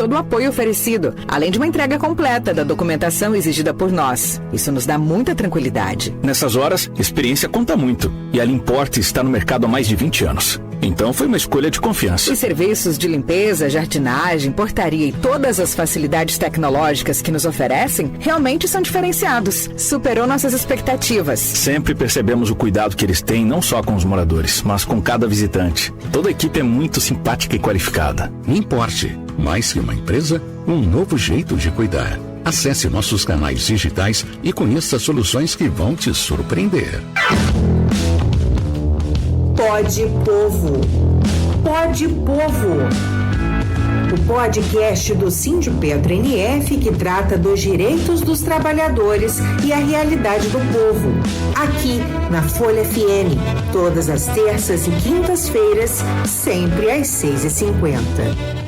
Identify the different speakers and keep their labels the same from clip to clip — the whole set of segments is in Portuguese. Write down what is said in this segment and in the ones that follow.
Speaker 1: todo o apoio oferecido, além de uma entrega completa da documentação exigida por nós. Isso nos dá muita tranquilidade.
Speaker 2: Nessas horas, experiência conta muito. E a Limporte está no mercado há mais de 20 anos. Então foi uma escolha de confiança.
Speaker 1: Os serviços de limpeza, jardinagem, portaria e todas as facilidades tecnológicas que nos oferecem realmente são diferenciados. Superou nossas expectativas.
Speaker 2: Sempre percebemos o cuidado que eles têm não só com os moradores, mas com cada visitante. Toda a equipe é muito simpática e qualificada.
Speaker 3: Limporte. Mais que uma empresa, um novo jeito de cuidar. Acesse nossos canais digitais e conheça soluções que vão te surpreender.
Speaker 4: Pode Povo. Pode Povo. O podcast do Sindipetro NF que trata dos direitos dos trabalhadores e a realidade do povo. Aqui na Folha FM, todas as terças e quintas-feiras, sempre às 6h50.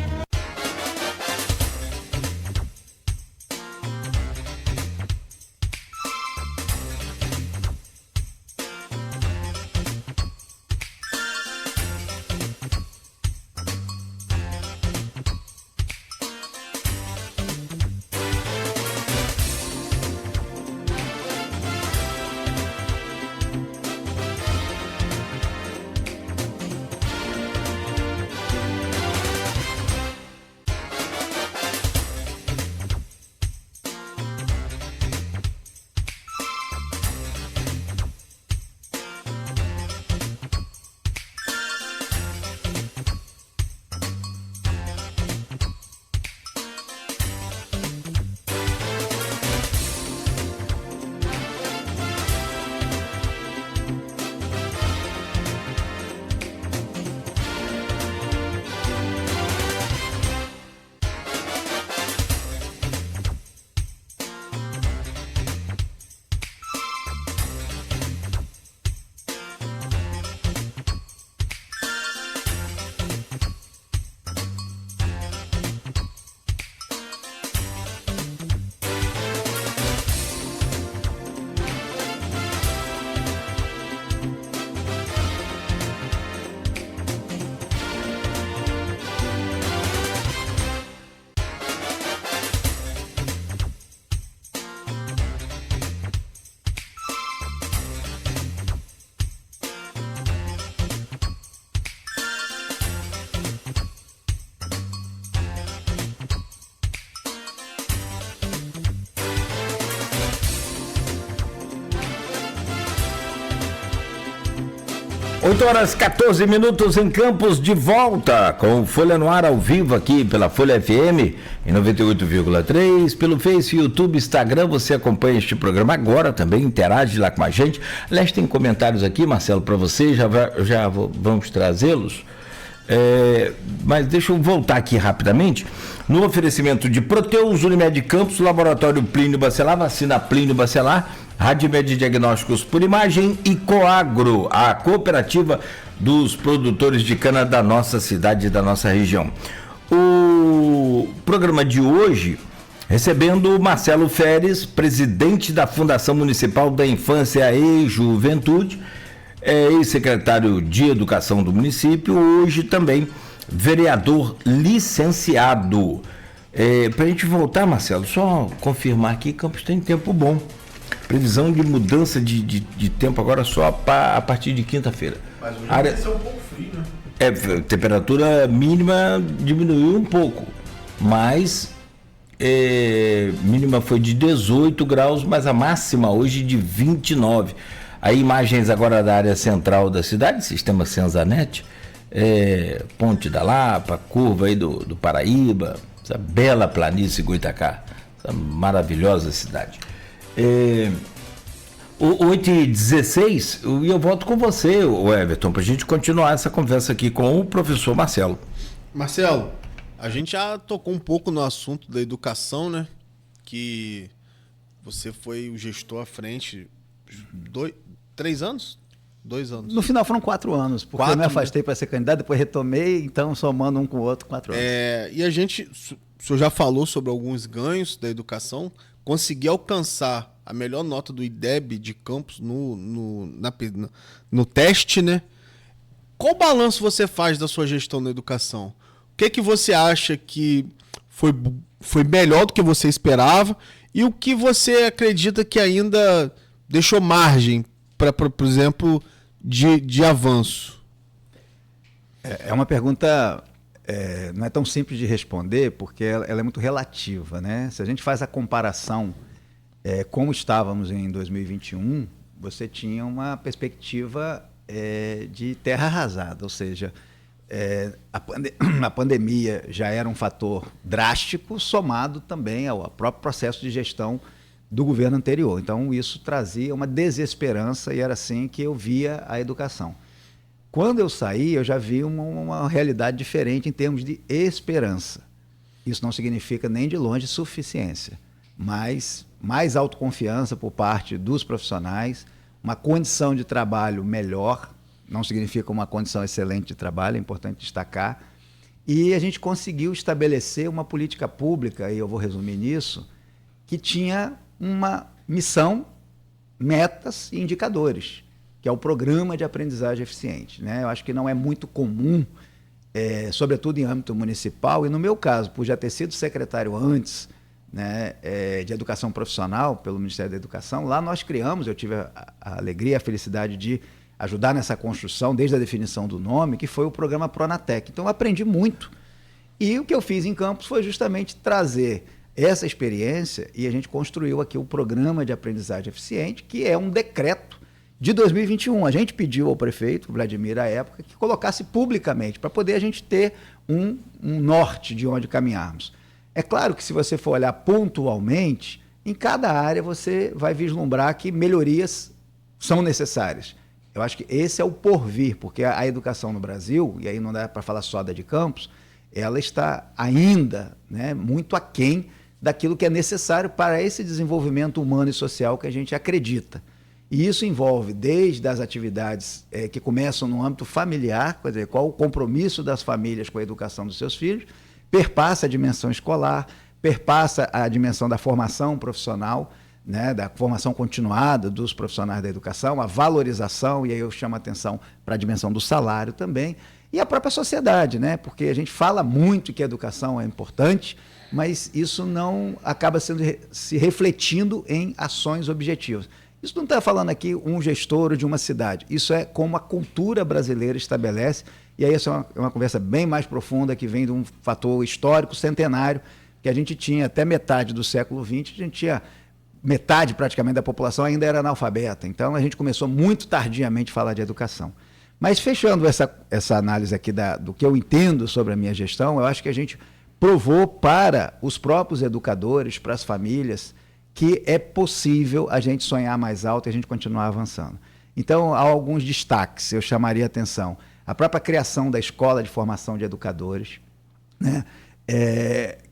Speaker 5: Oito horas 14 minutos em Campos, de volta com Folha no Ar ao vivo aqui pela Folha FM em 98,3, pelo Face, YouTube, Instagram. Você acompanha este programa agora também, interage lá com a gente. Aliás, tem comentários aqui, Marcelo, para você, já vamos trazê-los. Mas deixa eu voltar aqui rapidamente. No oferecimento de Proteus, Unimed Campos, Laboratório Plínio Bacelar, Vacina Plínio Bacelar, Radmed Diagnósticos por Imagem e Coagro, a cooperativa dos produtores de cana da nossa cidade e da nossa região. O programa de hoje, recebendo o Marcelo Feres, presidente da Fundação Municipal da Infância e Juventude, ex-secretário de Educação do município, hoje também vereador licenciado. Para a gente voltar, Marcelo, só confirmar aqui, Campos tem tempo bom. Previsão de mudança de tempo agora só a partir de quinta-feira.
Speaker 6: Mas hoje vai ser um pouco frio, né?
Speaker 5: Temperatura mínima diminuiu um pouco, mas mínima foi de 18 graus, mas a máxima hoje de 29. Aí imagens agora da área central da cidade, sistema Senzanet, Ponte da Lapa, curva aí do Paraíba, essa bela planície Goitacá, essa maravilhosa cidade. 8h16, eu volto com você, Everton, para a gente continuar essa conversa aqui com o professor Marcelo.
Speaker 6: Marcelo, a gente já tocou um pouco no assunto da educação, né? Que você foi o gestor à frente 3 anos? 2 anos.
Speaker 7: No final foram 4 anos, porque eu me afastei para ser candidato, depois retomei, então somando um com o outro, 4 anos.
Speaker 6: E a gente, o senhor já falou sobre alguns ganhos da educação, conseguir alcançar a melhor nota do IDEB de Campos no teste, né? Qual balanço você faz da sua gestão na educação? O que você acha que foi melhor do que você esperava? E o que você acredita que ainda deixou margem para, por exemplo, de avanço?
Speaker 7: É uma pergunta, não é tão simples de responder, porque ela é muito relativa, né? Se a gente faz a comparação como estávamos em 2021, você tinha uma perspectiva de terra arrasada, ou seja, a pandemia já era um fator drástico, somado também ao próprio processo de gestão do governo anterior. Então, isso trazia uma desesperança e era assim que eu via a educação. Quando eu saí, eu já vi uma realidade diferente em termos de esperança. Isso não significa nem de longe suficiência, mas mais autoconfiança por parte dos profissionais, uma condição de trabalho melhor, não significa uma condição excelente de trabalho, é importante destacar, e a gente conseguiu estabelecer uma política pública, e eu vou resumir nisso, que tinha uma missão, metas e indicadores, que é o Programa de Aprendizagem Eficiente, né? Eu acho que não é muito comum, sobretudo em âmbito municipal, e no meu caso, por já ter sido secretário antes, né, de Educação Profissional pelo Ministério da Educação, lá nós criamos, eu tive a alegria e a felicidade de ajudar nessa construção, desde a definição do nome, que foi o programa Pronatec. Então eu aprendi muito. E o que eu fiz em Campos foi justamente trazer essa experiência, e a gente construiu aqui o Programa de Aprendizagem Eficiente, que é um decreto de 2021. A gente pediu ao prefeito, Vladimir, à época, que colocasse publicamente, para poder a gente ter um norte de onde caminharmos. É claro que se você for olhar pontualmente, em cada área você vai vislumbrar que melhorias são necessárias. Eu acho que esse é o porvir, porque a educação no Brasil, e aí não dá para falar só da de Campos, ela está ainda, né, muito aquém daquilo que é necessário para esse desenvolvimento humano e social que a gente acredita. E isso envolve desde as atividades que começam no âmbito familiar, quer dizer, qual o compromisso das famílias com a educação dos seus filhos, perpassa a dimensão escolar, perpassa a dimensão da formação profissional, né, da formação continuada dos profissionais da educação, a valorização, e aí eu chamo a atenção para a dimensão do salário também, e a própria sociedade, né, porque a gente fala muito que a educação é importante, mas isso não acaba se refletindo em ações objetivas. Isso não está falando aqui um gestor de uma cidade, isso é como a cultura brasileira estabelece, e aí essa é uma conversa bem mais profunda que vem de um fator histórico centenário, que a gente tinha até metade do século XX, a gente tinha metade praticamente da população ainda era analfabeta, então a gente começou muito tardiamente a falar de educação. Mas fechando essa análise aqui do que eu entendo sobre a minha gestão, eu acho que a gente provou para os próprios educadores, para as famílias, que é possível a gente sonhar mais alto e a gente continuar avançando. Então, há alguns destaques, eu chamaria a atenção. A própria criação da Escola de Formação de Educadores, né,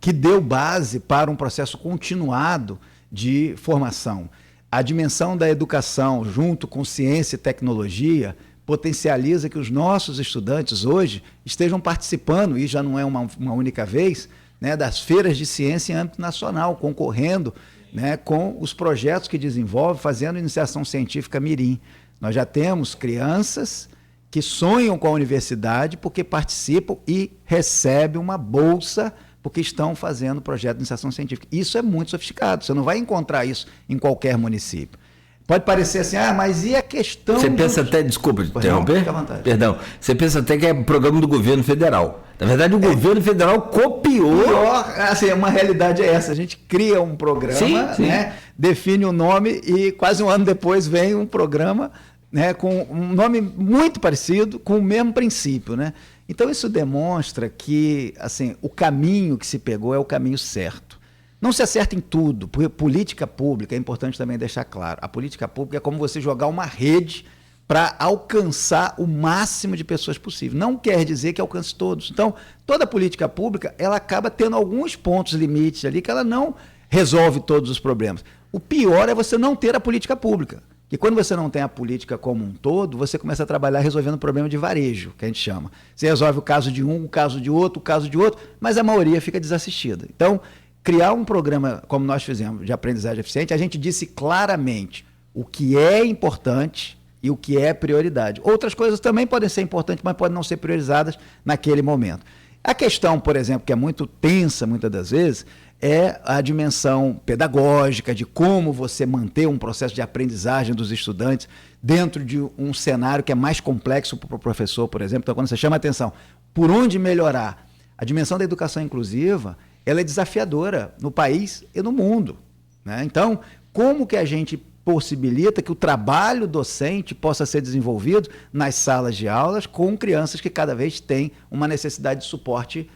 Speaker 7: que deu base para um processo continuado de formação. A dimensão da educação, junto com ciência e tecnologia, potencializa que os nossos estudantes hoje estejam participando, e já não é uma única vez, né, das feiras de ciência em âmbito nacional, concorrendo, né, com os projetos que desenvolve, fazendo iniciação científica mirim. Nós já temos crianças que sonham com a universidade porque participam e recebem uma bolsa porque estão fazendo projeto de iniciação científica. Isso é muito sofisticado, você não vai encontrar isso em qualquer município. Pode parecer assim, mas e a questão...
Speaker 5: Você pensa até, desculpa te interromper, perdão, você pensa até que é programa do governo federal. Na verdade, o governo federal copiou...
Speaker 7: Assim, uma realidade é essa, a gente cria um programa, sim. Né, define o nome e quase um ano depois vem um programa, né, com um nome muito parecido, com o mesmo princípio, né? Então isso demonstra que, assim, o caminho que se pegou é o caminho certo. Não se acerta em tudo, porque política pública, é importante também deixar claro, a política pública é como você jogar uma rede para alcançar o máximo de pessoas possível. Não quer dizer que alcance todos. Então, toda política pública, ela acaba tendo alguns pontos limites ali que ela não resolve todos os problemas. O pior é você não ter a política pública. E quando você não tem a política como um todo, você começa a trabalhar resolvendo o problema de varejo, que a gente chama. Você resolve o caso de um, o caso de outro, o caso de outro, mas a maioria fica desassistida. Então, criar um programa, como nós fizemos, de aprendizagem eficiente, a gente disse claramente o que é importante e o que é prioridade. Outras coisas também podem ser importantes, mas podem não ser priorizadas naquele momento. A questão, por exemplo, que é muito tensa muitas das vezes, é a dimensão pedagógica de como você manter um processo de aprendizagem dos estudantes dentro de um cenário que é mais complexo para o professor, por exemplo. Então, quando você chama a atenção, por onde melhorar? A dimensão da educação inclusiva, ela é desafiadora no país e no mundo, né? Então, como que a gente possibilita que o trabalho docente possa ser desenvolvido nas salas de aulas com crianças que cada vez têm uma necessidade de suporte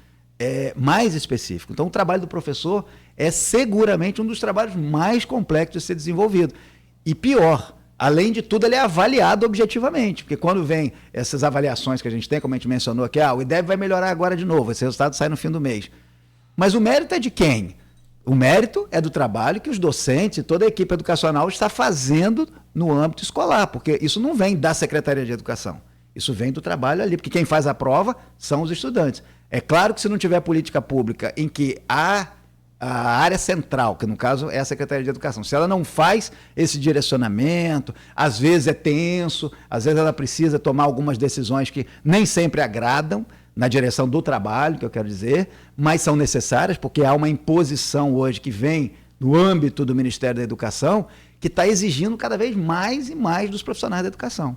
Speaker 7: mais específico. Então, o trabalho do professor é seguramente um dos trabalhos mais complexos de ser desenvolvido. E pior, além de tudo, ele é avaliado objetivamente, porque quando vem essas avaliações que a gente tem, como a gente mencionou aqui, o IDEB vai melhorar agora de novo, esse resultado sai no fim do mês. Mas o mérito é de quem? O mérito é do trabalho que os docentes e toda a equipe educacional está fazendo no âmbito escolar, porque isso não vem da Secretaria de Educação, isso vem do trabalho ali, porque quem faz a prova são os estudantes. É claro que se não tiver política pública em que a área central, que no caso é a Secretaria de Educação, se ela não faz esse direcionamento, às vezes é tenso, às vezes ela precisa tomar algumas decisões que nem sempre agradam na direção do trabalho, que eu quero dizer, mas são necessárias, porque há uma imposição hoje que vem no âmbito do Ministério da Educação, que está exigindo cada vez mais e mais dos profissionais da educação.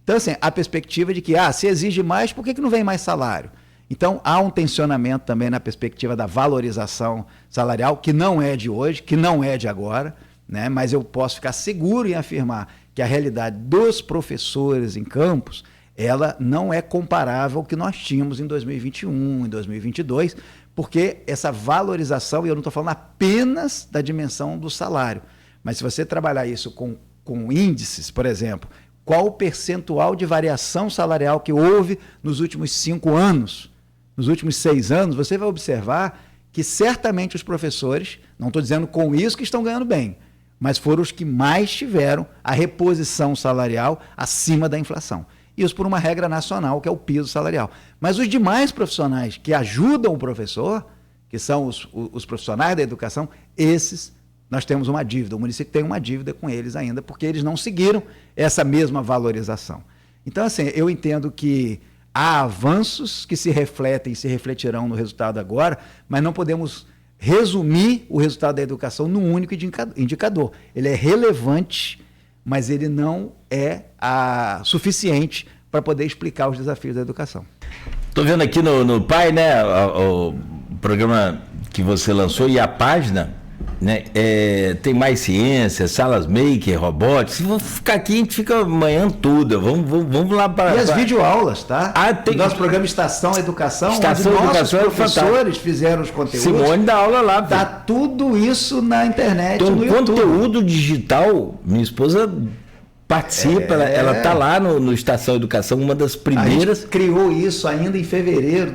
Speaker 7: Então, assim, a perspectiva de que, se exige mais, por que não vem mais salário? Então, há um tensionamento também na perspectiva da valorização salarial, que não é de hoje, que não é de agora, né? Mas eu posso ficar seguro em afirmar que a realidade dos professores em campus, ela não é comparável ao que nós tínhamos em 2021, em 2022, porque essa valorização, e eu não estou falando apenas da dimensão do salário, mas se você trabalhar isso com índices, por exemplo, qual o percentual de variação salarial que houve nos últimos 5 anos, nos últimos 6 anos, você vai observar que certamente os professores, não estou dizendo com isso que estão ganhando bem, mas foram os que mais tiveram a reposição salarial acima da inflação. Isso por uma regra nacional, que é o piso salarial. Mas os demais profissionais que ajudam o professor, que são os profissionais da educação, esses nós temos uma dívida. O município tem uma dívida com eles ainda, porque eles não seguiram essa mesma valorização. Então, assim, eu entendo que há avanços que se refletem e se refletirão no resultado agora, mas não podemos resumir o resultado da educação num único indicador. Ele é relevante, mas ele não é suficiente para poder explicar os desafios da educação.
Speaker 5: Estou vendo aqui no PAI, né, o programa que você lançou e a página, né, tem mais ciência, salas maker, robótica. Se for ficar aqui, a gente fica amanhã toda. Vamos lá para...
Speaker 7: E as videoaulas, tá?
Speaker 5: Tem...
Speaker 7: Nosso programa Estação Educação,
Speaker 5: Estação
Speaker 7: onde
Speaker 5: Educação
Speaker 7: nossos professores fizeram os conteúdos.
Speaker 5: Simone dá aula lá.
Speaker 7: Tá tudo isso na internet,
Speaker 5: então,
Speaker 7: no YouTube.
Speaker 5: Conteúdo digital, minha esposa participa, ela está lá no Estação Educação, uma das primeiras.
Speaker 7: A gente criou isso ainda em fevereiro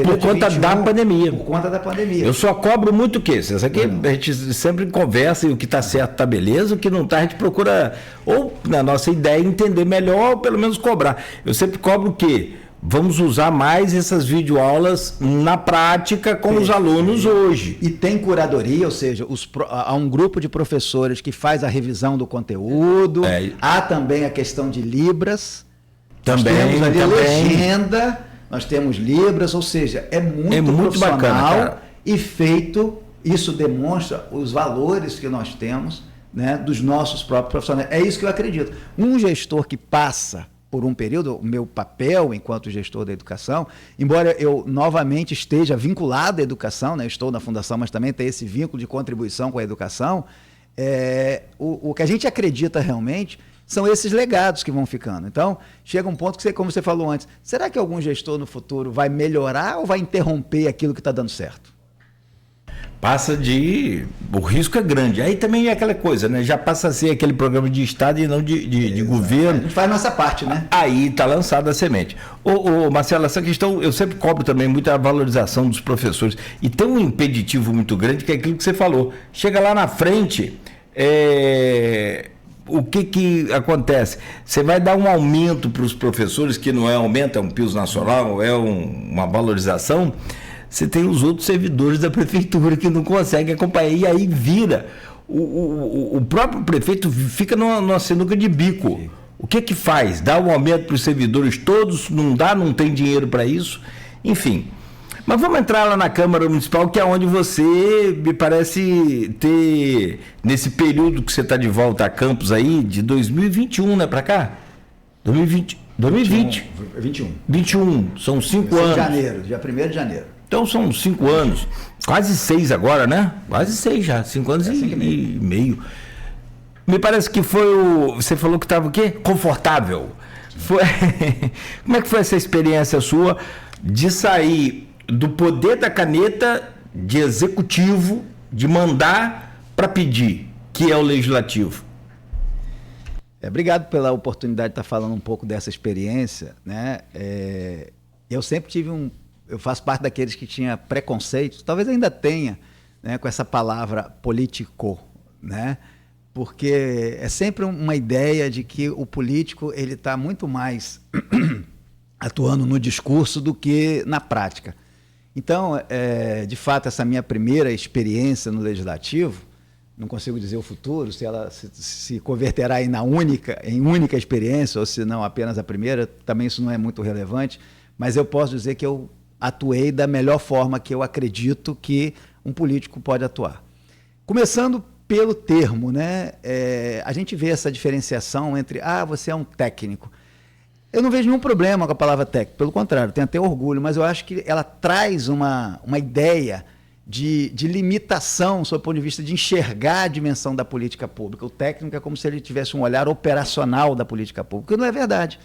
Speaker 5: por conta 21, da pandemia.
Speaker 7: Por conta da pandemia.
Speaker 5: Eu só cobro muito o quê? Isso aqui a gente sempre conversa e o que está certo está beleza, o que não está a gente procura, ou na nossa ideia, entender melhor, ou pelo menos cobrar. Eu sempre cobro o quê? Vamos usar mais essas videoaulas na prática com os alunos hoje.
Speaker 7: E tem curadoria, ou seja, há um grupo de professores que faz a revisão do conteúdo, há também a questão de Libras,
Speaker 5: também,
Speaker 7: nós temos ali a legenda, nós temos Libras, ou seja, é muito
Speaker 5: bacana, cara.
Speaker 7: E feito, isso demonstra os valores que nós temos, né, dos nossos próprios profissionais. É isso que eu acredito. Um gestor que passa por um período, o meu papel enquanto gestor da educação, embora eu novamente esteja vinculado à educação, né, estou na fundação, mas também tem esse vínculo de contribuição com a educação, o que a gente acredita realmente são esses legados que vão ficando. Então, chega um ponto que, como você falou antes, será que algum gestor no futuro vai melhorar ou vai interromper aquilo que está dando certo?
Speaker 5: O risco é grande. Aí também é aquela coisa, né? Já passa a ser aquele programa de Estado e não de governo.
Speaker 7: A gente faz a nossa parte, né?
Speaker 5: Aí está lançada a semente. Marcelo, essa questão, eu sempre cobro também muito a valorização dos professores. E tem um impeditivo muito grande, que é aquilo que você falou. Chega lá na frente, o que acontece? Você vai dar um aumento para os professores, que não é aumento, é um piso nacional, é uma valorização. Você tem os outros servidores da prefeitura que não conseguem acompanhar, e aí vira. O próprio prefeito fica numa sinuca de bico. O que faz? Dá um aumento para os servidores todos? Não dá? Não tem dinheiro para isso? Enfim. Mas vamos entrar lá na Câmara Municipal, que é onde você me parece ter, nesse período que você está de volta a Campos aí, de 2021, né, para cá? 2020. 21, são 5 anos.
Speaker 7: Janeiro, dia 1º de janeiro.
Speaker 5: Então são 5 anos, quase 6 agora, né? Quase 6 já, 5 anos e meio. Me parece que foi você falou que estava o quê? Confortável. Como é que foi essa experiência sua de sair do poder da caneta de executivo, de mandar para pedir, que é o legislativo?
Speaker 7: Obrigado pela oportunidade de estar falando um pouco dessa experiência, né? Eu sempre tive eu faço parte daqueles que tinha preconceito, talvez ainda tenha, né, com essa palavra político, né? Porque é sempre uma ideia de que o político ele está muito mais atuando no discurso do que na prática. Então, de fato, essa minha primeira experiência no legislativo, não consigo dizer o futuro, se ela se converterá em única experiência, ou se não apenas a primeira, também isso não é muito relevante, mas eu posso dizer que eu atuei da melhor forma que eu acredito que um político pode atuar. Começando pelo termo, né? A gente vê essa diferenciação entre, você é um técnico. Eu não vejo nenhum problema com a palavra técnico, pelo contrário, tenho até orgulho, mas eu acho que ela traz uma ideia de limitação, sob o ponto de vista de enxergar a dimensão da política pública. O técnico é como se ele tivesse um olhar operacional da política pública, que não é verdade.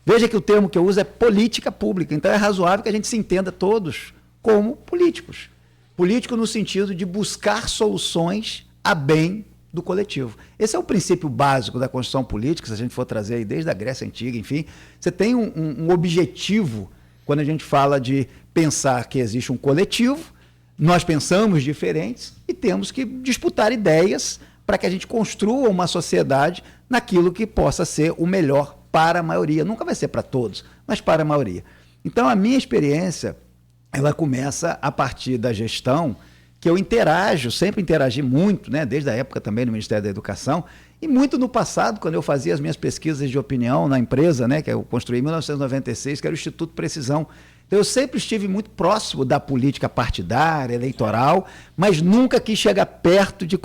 Speaker 7: Veja que o termo que eu uso é política pública, então é razoável que a gente se entenda todos como políticos. Político no sentido de buscar soluções a bem do coletivo. Esse é o princípio básico da construção política, se a gente for trazer aí desde a Grécia Antiga, enfim. Você tem um objetivo quando a gente fala de pensar que existe um coletivo, nós pensamos diferentes e temos que disputar ideias para que a gente construa uma sociedade naquilo que possa ser o melhor para a maioria. Nunca vai ser para todos, mas para a maioria. Então, a minha experiência, ela começa a partir da gestão, que eu sempre interagi muito, né, desde a época também no Ministério da Educação, e muito no passado, quando eu fazia as minhas pesquisas de opinião na empresa, né, que eu construí em 1996, que era o Instituto Precisão. Então, eu sempre estive muito próximo da política partidária, eleitoral, mas nunca quis chegar perto de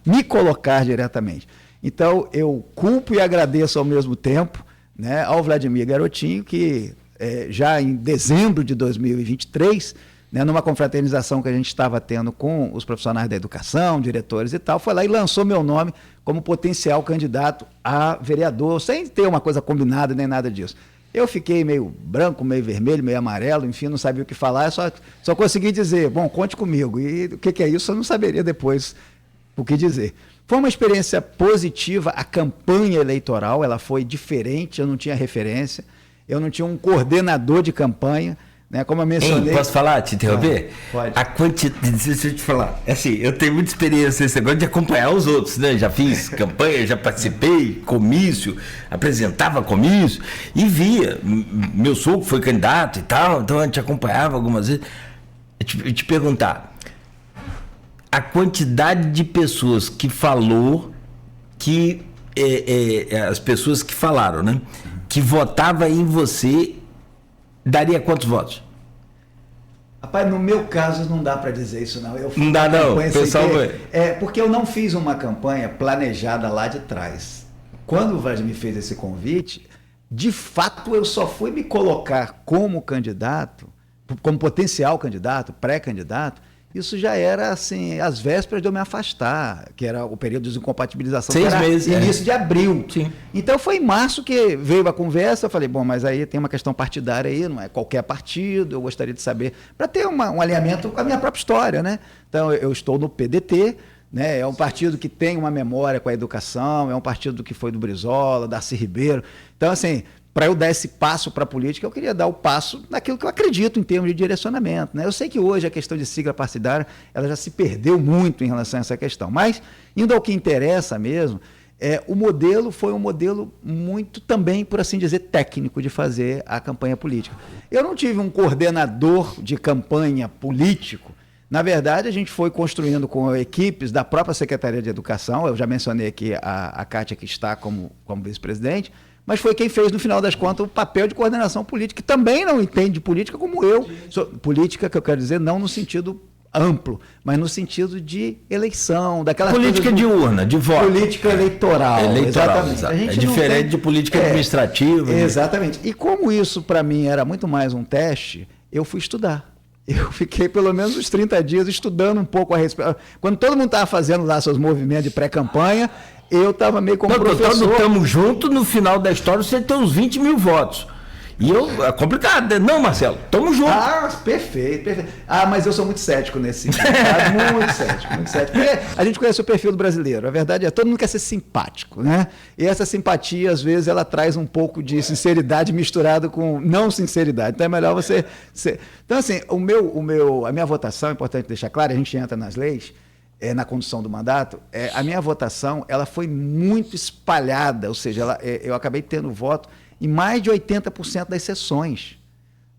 Speaker 7: me colocar diretamente. Então, eu culpo e agradeço ao mesmo tempo, né, ao Vladimir Garotinho, que já em dezembro de 2023, né, numa confraternização que a gente estava tendo com os profissionais da educação, diretores e tal, foi lá e lançou meu nome como potencial candidato a vereador, sem ter uma coisa combinada nem nada disso. Eu fiquei meio branco, meio vermelho, meio amarelo, enfim, não sabia o que falar, só consegui dizer, bom, conte comigo. E o que é isso, eu não saberia depois o que dizer. Foi uma experiência positiva, a campanha eleitoral, ela foi diferente, eu não tinha referência, eu não tinha um coordenador de campanha, né, como eu mencionei...
Speaker 5: Posso falar, te interromper?
Speaker 7: Pode.
Speaker 5: A quantidade, deixa eu te falar, assim, eu tenho muita experiência nesse negócio de acompanhar os outros, né? Já fiz campanha, já participei, comício, apresentava comício e via. Meu sogro foi candidato e tal, então a gente acompanhava algumas vezes. Eu te perguntar, a quantidade de pessoas que falou que as pessoas que falaram, né? Que votava em você, daria quantos votos?
Speaker 7: Rapaz, no meu caso não dá para dizer isso não.
Speaker 5: Não dá não, pessoal.
Speaker 7: Porque eu não fiz uma campanha planejada lá de trás. Quando o Vladimir fez esse convite, de fato eu só fui me colocar como candidato, como potencial candidato, pré-candidato, isso já era assim, às vésperas de eu me afastar, que era o período de desincompatibilização,
Speaker 5: 6 meses,
Speaker 7: início de abril.
Speaker 5: Sim.
Speaker 7: Então foi em março que veio a conversa, eu falei, bom, mas aí tem uma questão partidária aí, não é qualquer partido, eu gostaria de saber, para ter um alinhamento com a minha própria história, né? Então eu estou no PDT, né? É um partido que tem uma memória com a educação, é um partido que foi do Brizola, Darcy Ribeiro. Então, assim, para eu dar esse passo para a política, eu queria dar o passo naquilo que eu acredito em termos de direcionamento, né? Eu sei que hoje a questão de sigla partidária ela já se perdeu muito em relação a essa questão, mas, indo ao que interessa mesmo, o modelo foi um modelo muito também, por assim dizer, técnico de fazer a campanha política. Eu não tive um coordenador de campanha político. Na verdade, a gente foi construindo com equipes da própria Secretaria de Educação, eu já mencionei aqui a Kátia, que está como vice-presidente, mas foi quem fez, no final das contas, o papel de coordenação política, que também não entende de política como eu. Política, que eu quero dizer, não no sentido amplo, mas no sentido de eleição, daquela
Speaker 5: política de urna, de voto.
Speaker 7: Política eleitoral. Exatamente.
Speaker 5: É diferente de política administrativa.
Speaker 7: Exatamente. E como isso, para mim, era muito mais um teste, eu fui estudar. Eu fiquei pelo menos uns 30 dias estudando um pouco a respeito. Quando todo mundo estava fazendo lá seus movimentos de pré-campanha, eu estava meio como professor.
Speaker 5: Estamos juntos, no final da história você tem uns 20 mil votos. E é complicado, né? Não, Marcelo, estamos juntos.
Speaker 7: Perfeito. Mas eu sou muito cético nesse sentido. Muito cético. Porque a gente conhece o perfil do brasileiro. A verdade é que todo mundo quer ser simpático, né? E essa simpatia, às vezes, ela traz um pouco de sinceridade misturada com não sinceridade. Então é melhor você... Então, assim, a minha votação, é importante deixar claro, a gente entra nas leis, na condução do mandato, a minha votação ela foi muito espalhada, ou seja, eu acabei tendo voto em mais de 80% das sessões,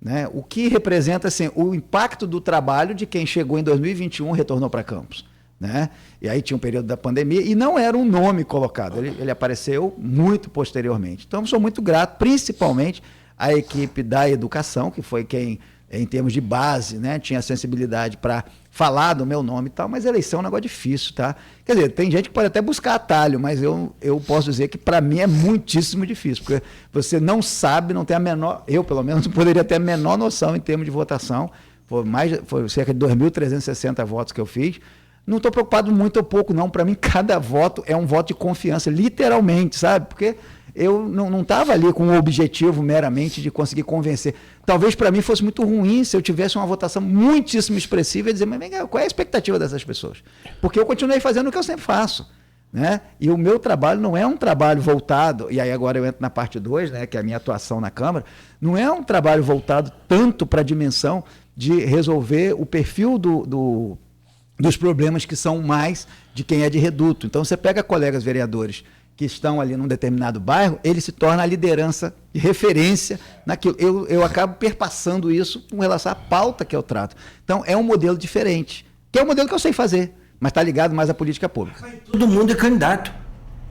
Speaker 7: né? O que representa assim, o impacto do trabalho de quem chegou em 2021 retornou para Campos, né? E aí tinha um período da pandemia e não era um nome colocado, ele apareceu muito posteriormente. Então eu sou muito grato, principalmente à equipe da educação, que foi quem, em termos de base, né, tinha sensibilidade para falar do meu nome e tal, mas eleição é um negócio difícil, tá? Quer dizer, tem gente que pode até buscar atalho, mas eu posso dizer que para mim é muitíssimo difícil, porque você não sabe, não tem a menor, eu pelo menos não poderia ter a menor noção em termos de votação, foi cerca de 2.360 votos que eu fiz, não estou preocupado muito ou pouco não, para mim cada voto é um voto de confiança, literalmente, sabe? Porque eu não estava ali com o objetivo meramente de conseguir convencer. Talvez para mim fosse muito ruim se eu tivesse uma votação muitíssimo expressiva e dizer, mas vem cá, qual é a expectativa dessas pessoas? Porque eu continuei fazendo o que eu sempre faço, né? E o meu trabalho não é um trabalho voltado, e aí agora eu entro na parte 2, né, que é a minha atuação na Câmara, não é um trabalho voltado tanto para a dimensão de resolver o perfil dos problemas que são mais de quem é de reduto. Então você pega colegas vereadores que estão ali num determinado bairro, ele se torna a liderança de referência naquilo. Eu acabo perpassando isso com relação à pauta que eu trato. Então, é um modelo diferente, que é um modelo que eu sei fazer, mas está ligado mais à política pública.
Speaker 5: Todo mundo é candidato.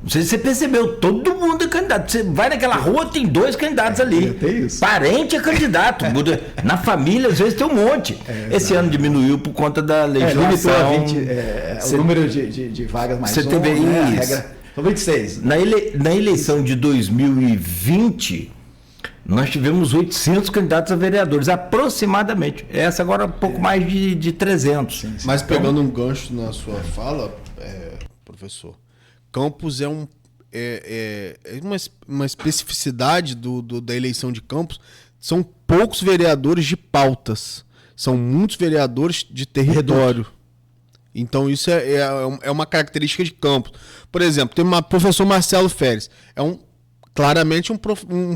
Speaker 5: Não sei se você percebeu, todo mundo é candidato. Você vai naquela rua, tem 2 candidatos ali.
Speaker 7: Tem isso.
Speaker 5: Parente é candidato. Na família, às vezes, tem um monte. Esse ano diminuiu por conta da legislação.
Speaker 7: O número de vagas mais
Speaker 5: você teve isso.
Speaker 7: A regra... São 26.
Speaker 5: Na eleição de 2020, nós tivemos 800 candidatos a vereadores, aproximadamente. Essa agora um pouco mais de 300.
Speaker 6: Sim. Mas pegando um gancho na sua fala, professor, Campos é uma especificidade da eleição de Campos. São poucos vereadores de pautas. São muitos vereadores de território. Então, isso é uma característica de Campos. Por exemplo, tem o professor Marcelo Férez. Claramente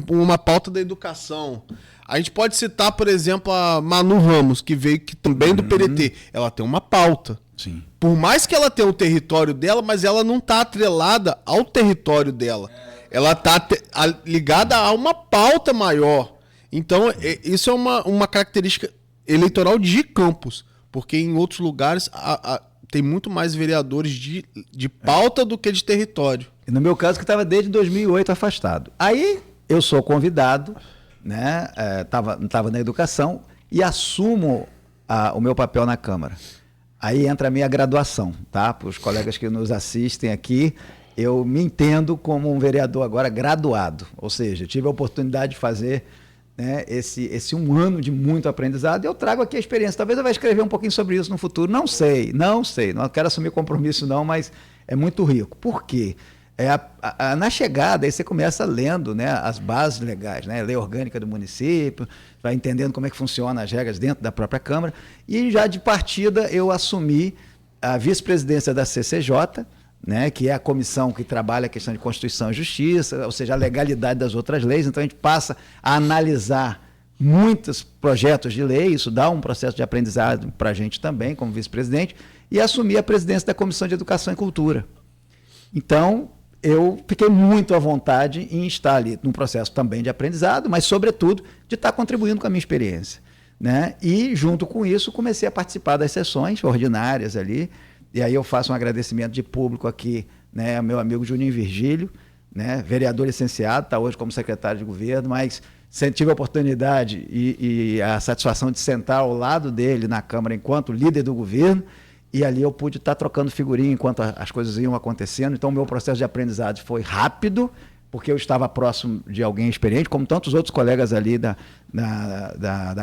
Speaker 6: uma pauta da educação. A gente pode citar, por exemplo, a Manu Ramos, que veio também do PDT. Ela tem uma pauta.
Speaker 7: Sim.
Speaker 6: Por mais que ela tenha o território dela, mas ela não está atrelada ao território dela. Ela está ligada a uma pauta maior. Então, isso é uma característica eleitoral de Campos. Porque em outros lugares tem muito mais vereadores de pauta do que de território.
Speaker 7: E no meu caso, que estava desde 2008 afastado. Aí eu sou convidado, né? Estava na educação e assumo o meu papel na Câmara. Aí entra a minha graduação, tá? Para os colegas que nos assistem aqui, eu me entendo como um vereador agora graduado. Ou seja, tive a oportunidade de fazer, né, esse um ano de muito aprendizado, eu trago aqui a experiência. Talvez eu vá escrever um pouquinho sobre isso no futuro, não sei, não quero assumir compromisso não, mas é muito rico. Por quê? Na chegada, aí você começa lendo, né, as bases legais, né, lei orgânica do município, vai entendendo como é que funcionam as regras dentro da própria Câmara, e já de partida eu assumi a vice-presidência da CCJ, né, que é a comissão que trabalha a questão de Constituição e Justiça, ou seja, a legalidade das outras leis. Então a gente passa a analisar muitos projetos de lei, isso dá um processo de aprendizado para a gente também, como vice-presidente, e assumir a presidência da Comissão de Educação e Cultura. Então, eu fiquei muito à vontade em estar ali num processo também de aprendizado, mas, sobretudo, de estar contribuindo com a minha experiência, né? E, junto com isso, comecei a participar das sessões ordinárias ali. E aí eu faço um agradecimento de público aqui, né, ao meu amigo Juninho Virgílio, né? Vereador licenciado, está hoje como secretário de governo, mas tive a oportunidade e a satisfação de sentar ao lado dele na Câmara enquanto líder do governo, e ali eu pude estar trocando figurinha enquanto as coisas iam acontecendo. Então o meu processo de aprendizado foi rápido, porque eu estava próximo de alguém experiente, como tantos outros colegas ali da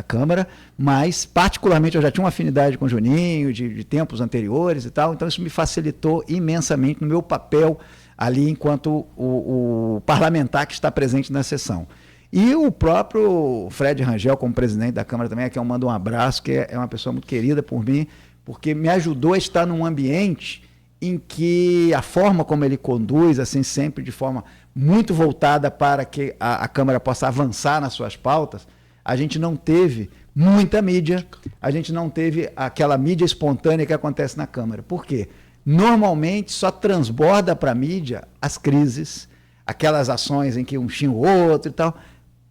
Speaker 7: Câmara, mas particularmente eu já tinha uma afinidade com o Juninho, de tempos anteriores e tal, então isso me facilitou imensamente no meu papel ali enquanto o parlamentar que está presente na sessão. E o próprio Fred Rangel, como presidente da Câmara também, a quem eu mando um abraço, que é uma pessoa muito querida por mim, porque me ajudou a estar num ambiente em que a forma como ele conduz, assim, sempre de forma muito voltada para que a Câmara possa avançar nas suas pautas, a gente não teve muita mídia, a gente não teve aquela mídia espontânea que acontece na Câmara. Por quê? Normalmente só transborda para a mídia as crises, aquelas ações em que um xinga o outro e tal.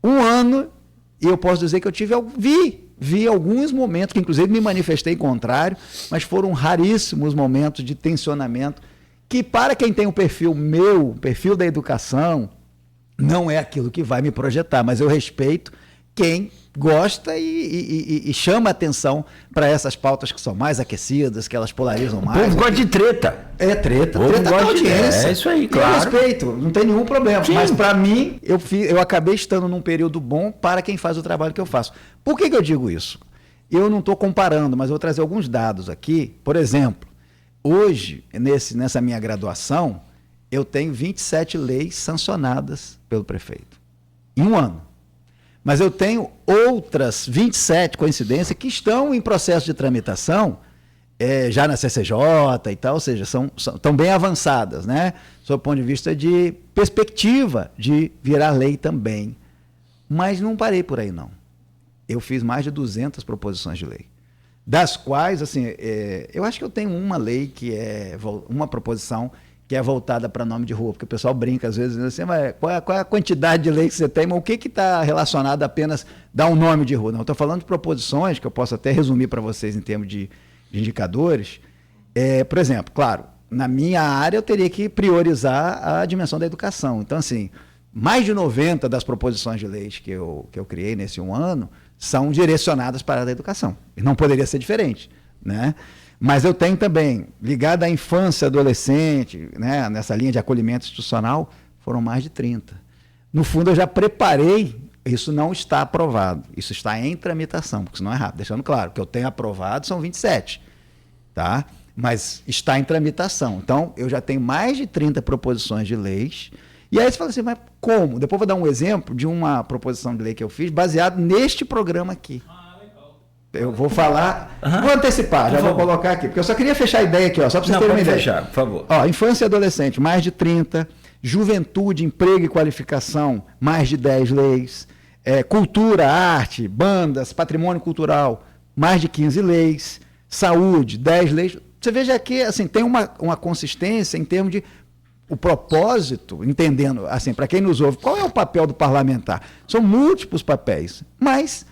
Speaker 7: Um ano, e eu posso dizer que eu vi alguns momentos, que inclusive me manifestei contrário, mas foram raríssimos momentos de tensionamento, que para quem tem o perfil meu, o perfil da educação, não é aquilo que vai me projetar, mas eu respeito quem gosta e chama atenção para essas pautas que são mais aquecidas, que elas polarizam mais.
Speaker 5: O povo gosta de treta.
Speaker 7: É treta.
Speaker 5: O povo
Speaker 7: Treta
Speaker 5: gosta
Speaker 7: da audiência.
Speaker 5: É isso aí, claro.
Speaker 7: Eu respeito, não tem nenhum problema.
Speaker 5: Sim.
Speaker 7: Mas para mim, eu acabei estando num período bom para quem faz o trabalho que eu faço. Por que eu digo isso? Eu não estou comparando, mas eu vou trazer alguns dados aqui. Por exemplo, hoje, nessa minha graduação, eu tenho 27 leis sancionadas pelo prefeito. Em um ano. Mas eu tenho outras 27, coincidência, que estão em processo de tramitação, já na CCJ e tal, ou seja, estão bem avançadas, né? Sob o ponto de vista de perspectiva de virar lei também. Mas não parei por aí, não. Eu fiz mais de 200 proposições de lei, das quais, assim, eu acho que eu tenho uma lei uma proposição que é voltada para nome de rua, porque o pessoal brinca às vezes, assim, mas qual é a quantidade de lei que você tem, mas o que está relacionado a apenas dar um nome de rua? Não, eu estou falando de proposições, que eu posso até resumir para vocês em termos de indicadores. Por exemplo, claro, na minha área eu teria que priorizar a dimensão da educação. Então, assim, mais de 90 das proposições de leis que eu criei nesse um ano são direcionadas para a área da educação. E não poderia ser diferente, né? Mas eu tenho também, ligado à infância, adolescente, né, nessa linha de acolhimento institucional, foram mais de 30. No fundo, eu já preparei, isso não está aprovado, isso está em tramitação, porque isso não é rápido, deixando claro, o que eu tenho aprovado são 27, tá? Mas está em tramitação. Então, eu já tenho mais de 30 proposições de leis, e aí você fala assim, mas como? Depois eu vou dar um exemplo de uma proposição de lei que eu fiz, baseado neste programa aqui. Eu vou falar, vou antecipar, já vou colocar aqui, porque eu só queria fechar a ideia aqui, só para vocês terem uma ideia.
Speaker 5: Fechar, por favor.
Speaker 7: Infância e adolescente, mais de 30, juventude, emprego e qualificação, mais de 10 leis, cultura, arte, bandas, patrimônio cultural, mais de 15 leis, saúde, 10 leis. Você veja que assim, tem uma consistência em termos de o propósito, entendendo, assim, para quem nos ouve, qual é o papel do parlamentar? São múltiplos papéis, mas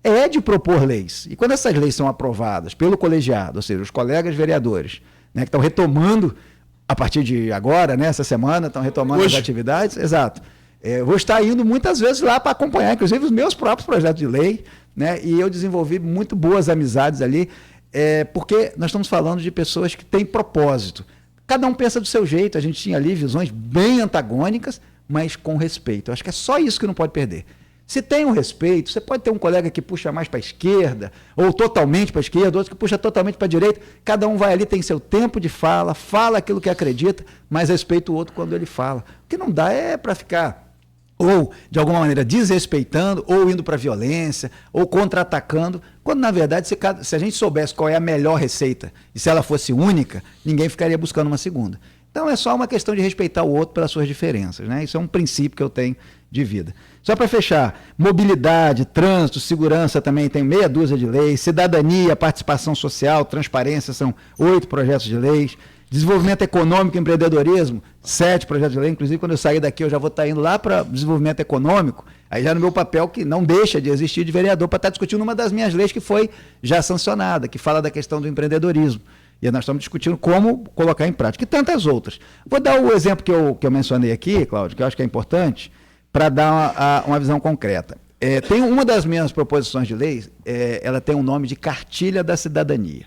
Speaker 7: é de propor leis. E quando essas leis são aprovadas pelo colegiado, ou seja, os colegas vereadores, né, que estão retomando, a partir de agora, né, essa semana, estão retomando hoje as atividades, exato. Eu vou estar indo muitas vezes lá para acompanhar, inclusive, os meus próprios projetos de lei, né, e eu desenvolvi muito boas amizades ali, porque nós estamos falando de pessoas que têm propósito. Cada um pensa do seu jeito, a gente tinha ali visões bem antagônicas, mas com respeito. Eu acho que é só isso que não pode perder. Se tem um respeito, você pode ter um colega que puxa mais para a esquerda, ou totalmente para a esquerda, outro que puxa totalmente para a direita, cada um vai ali, tem seu tempo de fala aquilo que acredita, mas respeita o outro quando ele fala. O que não dá é para ficar, ou de alguma maneira desrespeitando, ou indo para a violência, ou contra-atacando, quando na verdade, se a gente soubesse qual é a melhor receita, e se ela fosse única, ninguém ficaria buscando uma segunda. Então é só uma questão de respeitar o outro pelas suas diferenças, né? Isso é um princípio que eu tenho de vida. Só para fechar, mobilidade, trânsito, segurança também tem meia dúzia de leis, cidadania, participação social, transparência, são 8 projetos de leis, desenvolvimento econômico e empreendedorismo, 7 projetos de lei, inclusive quando eu sair daqui eu já vou estar indo lá para desenvolvimento econômico, aí já no meu papel que não deixa de existir de vereador para estar discutindo uma das minhas leis que foi já sancionada, que fala da questão do empreendedorismo. E nós estamos discutindo como colocar em prática, e tantas outras. Vou dar o exemplo que eu mencionei aqui, Cláudio, que eu acho que é importante, para dar uma visão concreta. Tem uma das minhas proposições de lei, ela tem um nome de Cartilha da Cidadania.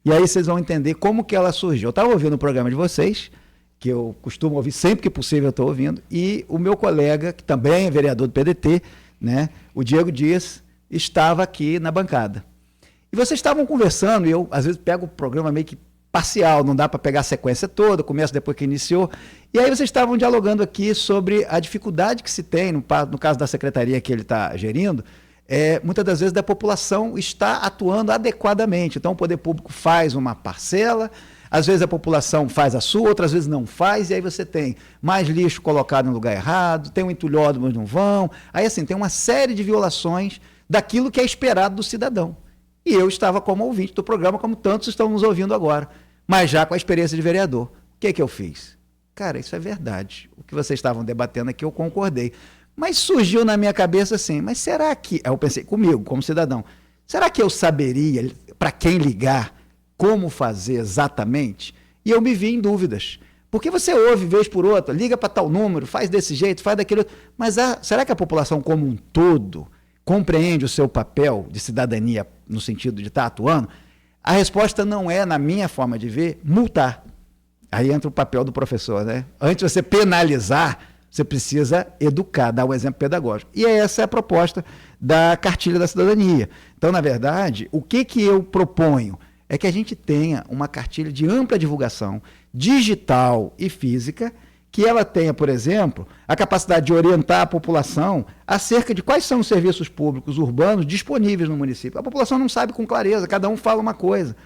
Speaker 7: E aí vocês vão entender como que ela surgiu. Eu estava ouvindo o programa de vocês, que eu costumo ouvir sempre que possível, eu estou ouvindo, e o meu colega, que também é vereador do PDT, né, o Diego Dias, estava aqui na bancada. E vocês estavam conversando, e eu às vezes pego o programa meio que parcial, não dá para pegar a sequência toda, começo depois que iniciou, e aí vocês estavam dialogando aqui sobre a dificuldade que se tem, no caso da secretaria que ele está gerindo, muitas das vezes da população está atuando adequadamente. Então o poder público faz uma parcela, às vezes a população faz a sua, outras vezes não faz, e aí você tem mais lixo colocado no lugar errado, tem um entulhódromo, mas não vão, aí assim, tem uma série de violações daquilo que é esperado do cidadão. E eu estava como ouvinte do programa, como tantos estão nos ouvindo agora, mas já com a experiência de vereador. O que eu fiz? Cara, isso é verdade. O que vocês estavam debatendo aqui, eu concordei. Mas surgiu na minha cabeça assim, mas será que... Eu pensei comigo, como cidadão, será que eu saberia para quem ligar, como fazer exatamente? E eu me vi em dúvidas. Porque você ouve, vez por outra, liga para tal número, faz desse jeito, faz daquele outro. Mas será que a população como um todo compreende o seu papel de cidadania no sentido de estar atuando? A resposta não é, na minha forma de ver, multar. Aí entra o papel do professor, né? Antes de você penalizar, você precisa educar, dar um exemplo pedagógico. E essa é a proposta da Cartilha da Cidadania. Então, na verdade, o que eu proponho é que a gente tenha uma cartilha de ampla divulgação, digital e física, que ela tenha, por exemplo, a capacidade de orientar a população acerca de quais são os serviços públicos urbanos disponíveis no município. A população não sabe com clareza, cada um fala uma coisa.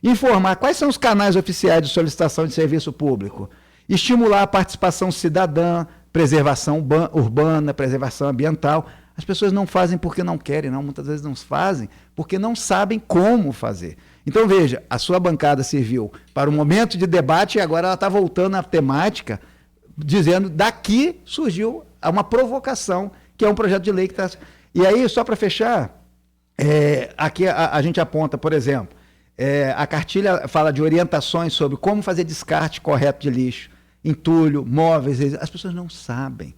Speaker 7: Informar quais são os canais oficiais de solicitação de serviço público. Estimular a participação cidadã, preservação urbana, preservação ambiental. As pessoas não fazem porque não querem, não. Muitas vezes não fazem porque não sabem como fazer. Então, veja, a sua bancada serviu para um momento de debate e agora ela está voltando à temática, dizendo, daqui surgiu uma provocação, que é um projeto de lei que está... E aí, só para fechar, aqui a gente aponta, por exemplo, a cartilha fala de orientações sobre como fazer descarte correto de lixo, entulho, móveis, as pessoas não sabem.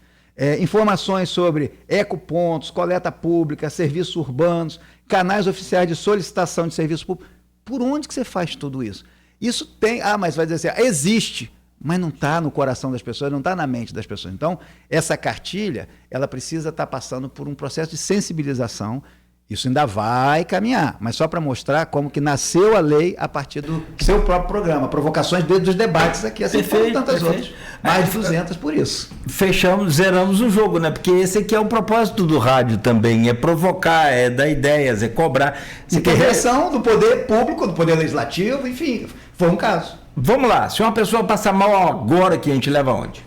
Speaker 7: Informações sobre ecopontos, coleta pública, serviços urbanos, canais oficiais de solicitação de serviço público. Por onde que você faz tudo isso? Isso tem... mas vai dizer assim, existe, mas não está no coração das pessoas, não está na mente das pessoas. Então, essa cartilha, ela precisa estar passando por um processo de sensibilização. Isso ainda vai caminhar, mas só para mostrar como que nasceu a lei a partir do seu próprio programa, provocações dos debates aqui, assim como tantas outras, mais de 200 por isso.
Speaker 5: Zeramos o jogo, né? Porque esse aqui é o propósito do rádio também, é provocar, é dar ideias, é cobrar.
Speaker 7: Você quer reação do poder público, do poder legislativo, enfim, foi um caso.
Speaker 5: Vamos lá, se uma pessoa passar mal agora, que a gente leva onde?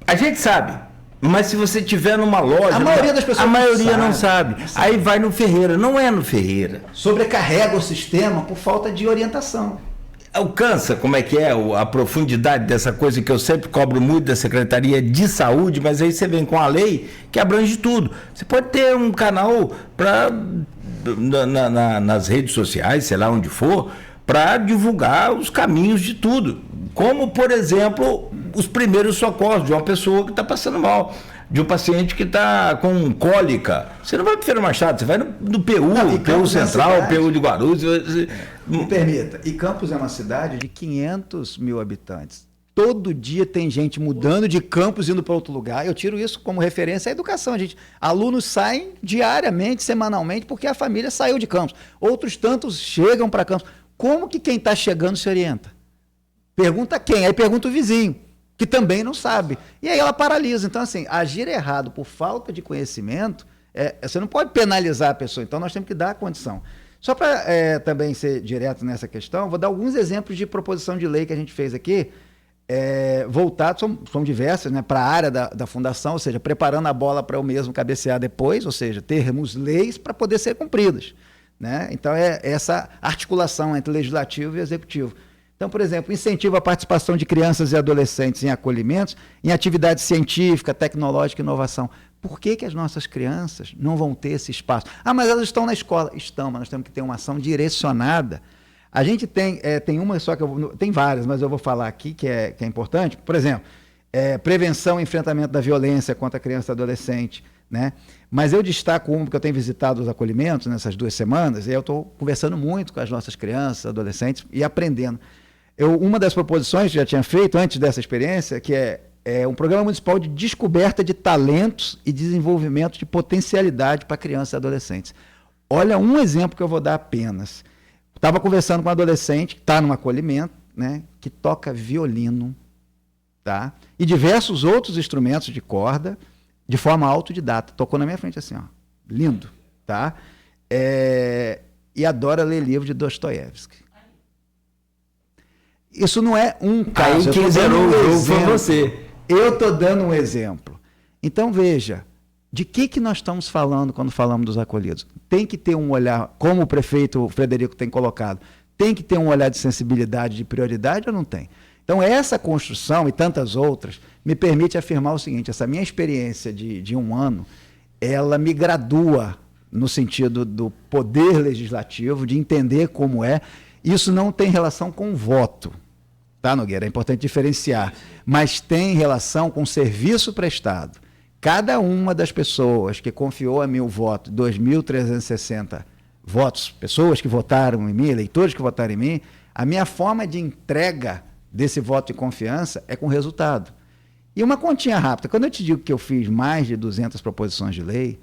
Speaker 5: A gente sabe. Mas se você tiver numa loja...
Speaker 7: A maioria das pessoas
Speaker 5: não sabe. Aí vai no Ferreira. Não é no Ferreira.
Speaker 7: Sobrecarrega o sistema por falta de orientação.
Speaker 5: Alcança como é que é a profundidade dessa coisa que eu sempre cobro muito da Secretaria de Saúde, mas aí você vem com a lei que abrange tudo. Você pode ter um canal nas redes sociais, sei lá onde for, para divulgar os caminhos de tudo. Como, por exemplo, os primeiros socorros de uma pessoa que está passando mal, de um paciente que está com cólica. Você não vai para o Ferreira Machado, você vai no PU, PU Central, PU de Guarulhos.
Speaker 7: Me permita, e Campos é uma cidade de 500 mil habitantes. Todo dia tem gente mudando de Campos, indo para outro lugar. Eu tiro isso como referência à educação. Alunos saem diariamente, semanalmente, porque a família saiu de Campos. Outros tantos chegam para Campos. Como que quem está chegando se orienta? Pergunta quem? Aí pergunta o vizinho, que também não sabe. E aí ela paralisa. Então, assim, agir errado por falta de conhecimento, você não pode penalizar a pessoa. Então, nós temos que dar a condição. Só para também ser direto nessa questão, vou dar alguns exemplos de proposição de lei que a gente fez aqui, voltados, são diversas, né, para a área da fundação, ou seja, preparando a bola para eu mesmo cabecear depois, ou seja, termos leis para poder ser cumpridas. Né? Então, essa articulação entre legislativo e executivo. Então, por exemplo, incentiva a participação de crianças e adolescentes em acolhimentos, em atividade científica, tecnológica e inovação. Por que as nossas crianças não vão ter esse espaço? Mas elas estão na escola. Estão, mas nós temos que ter uma ação direcionada A gente tem uma só tem várias, mas eu vou falar aqui que é importante. Por exemplo, prevenção e enfrentamento da violência contra a criança e adolescente, né? Mas eu destaco uma, porque eu tenho visitado os acolhimentos nessas 2 semanas, e eu estou conversando muito com as nossas crianças, adolescentes, e aprendendo. Uma das proposições que já tinha feito antes dessa experiência, que é um programa municipal de descoberta de talentos e desenvolvimento de potencialidade para crianças e adolescentes. Olha um exemplo que eu vou dar apenas. Estava conversando com um adolescente que está num acolhimento, né, que toca violino, tá? E diversos outros instrumentos de corda, de forma autodidata. Tocou na minha frente assim, ó, lindo, tá? E adora ler livro de Dostoiévski. Isso não é um caso.
Speaker 5: Aí quem zerou o jogo foi você.
Speaker 7: Eu estou dando um exemplo. Então, veja, de que nós estamos falando quando falamos dos acolhidos? Tem que ter um olhar, como o prefeito Frederico tem colocado, tem que ter um olhar de sensibilidade, de prioridade ou não tem? Então, essa construção e tantas outras me permite afirmar o seguinte: essa minha experiência de 1 ano, ela me gradua no sentido do poder legislativo, de entender como é. Isso não tem relação com o voto, tá, Nogueira? É importante diferenciar, mas tem relação com o serviço prestado. Cada uma das pessoas que confiou a mim o voto, 2.360 votos, pessoas que votaram em mim, eleitores que votaram em mim, a minha forma de entrega desse voto de confiança é com resultado. E uma continha rápida, quando eu te digo que eu fiz mais de 200 proposições de lei,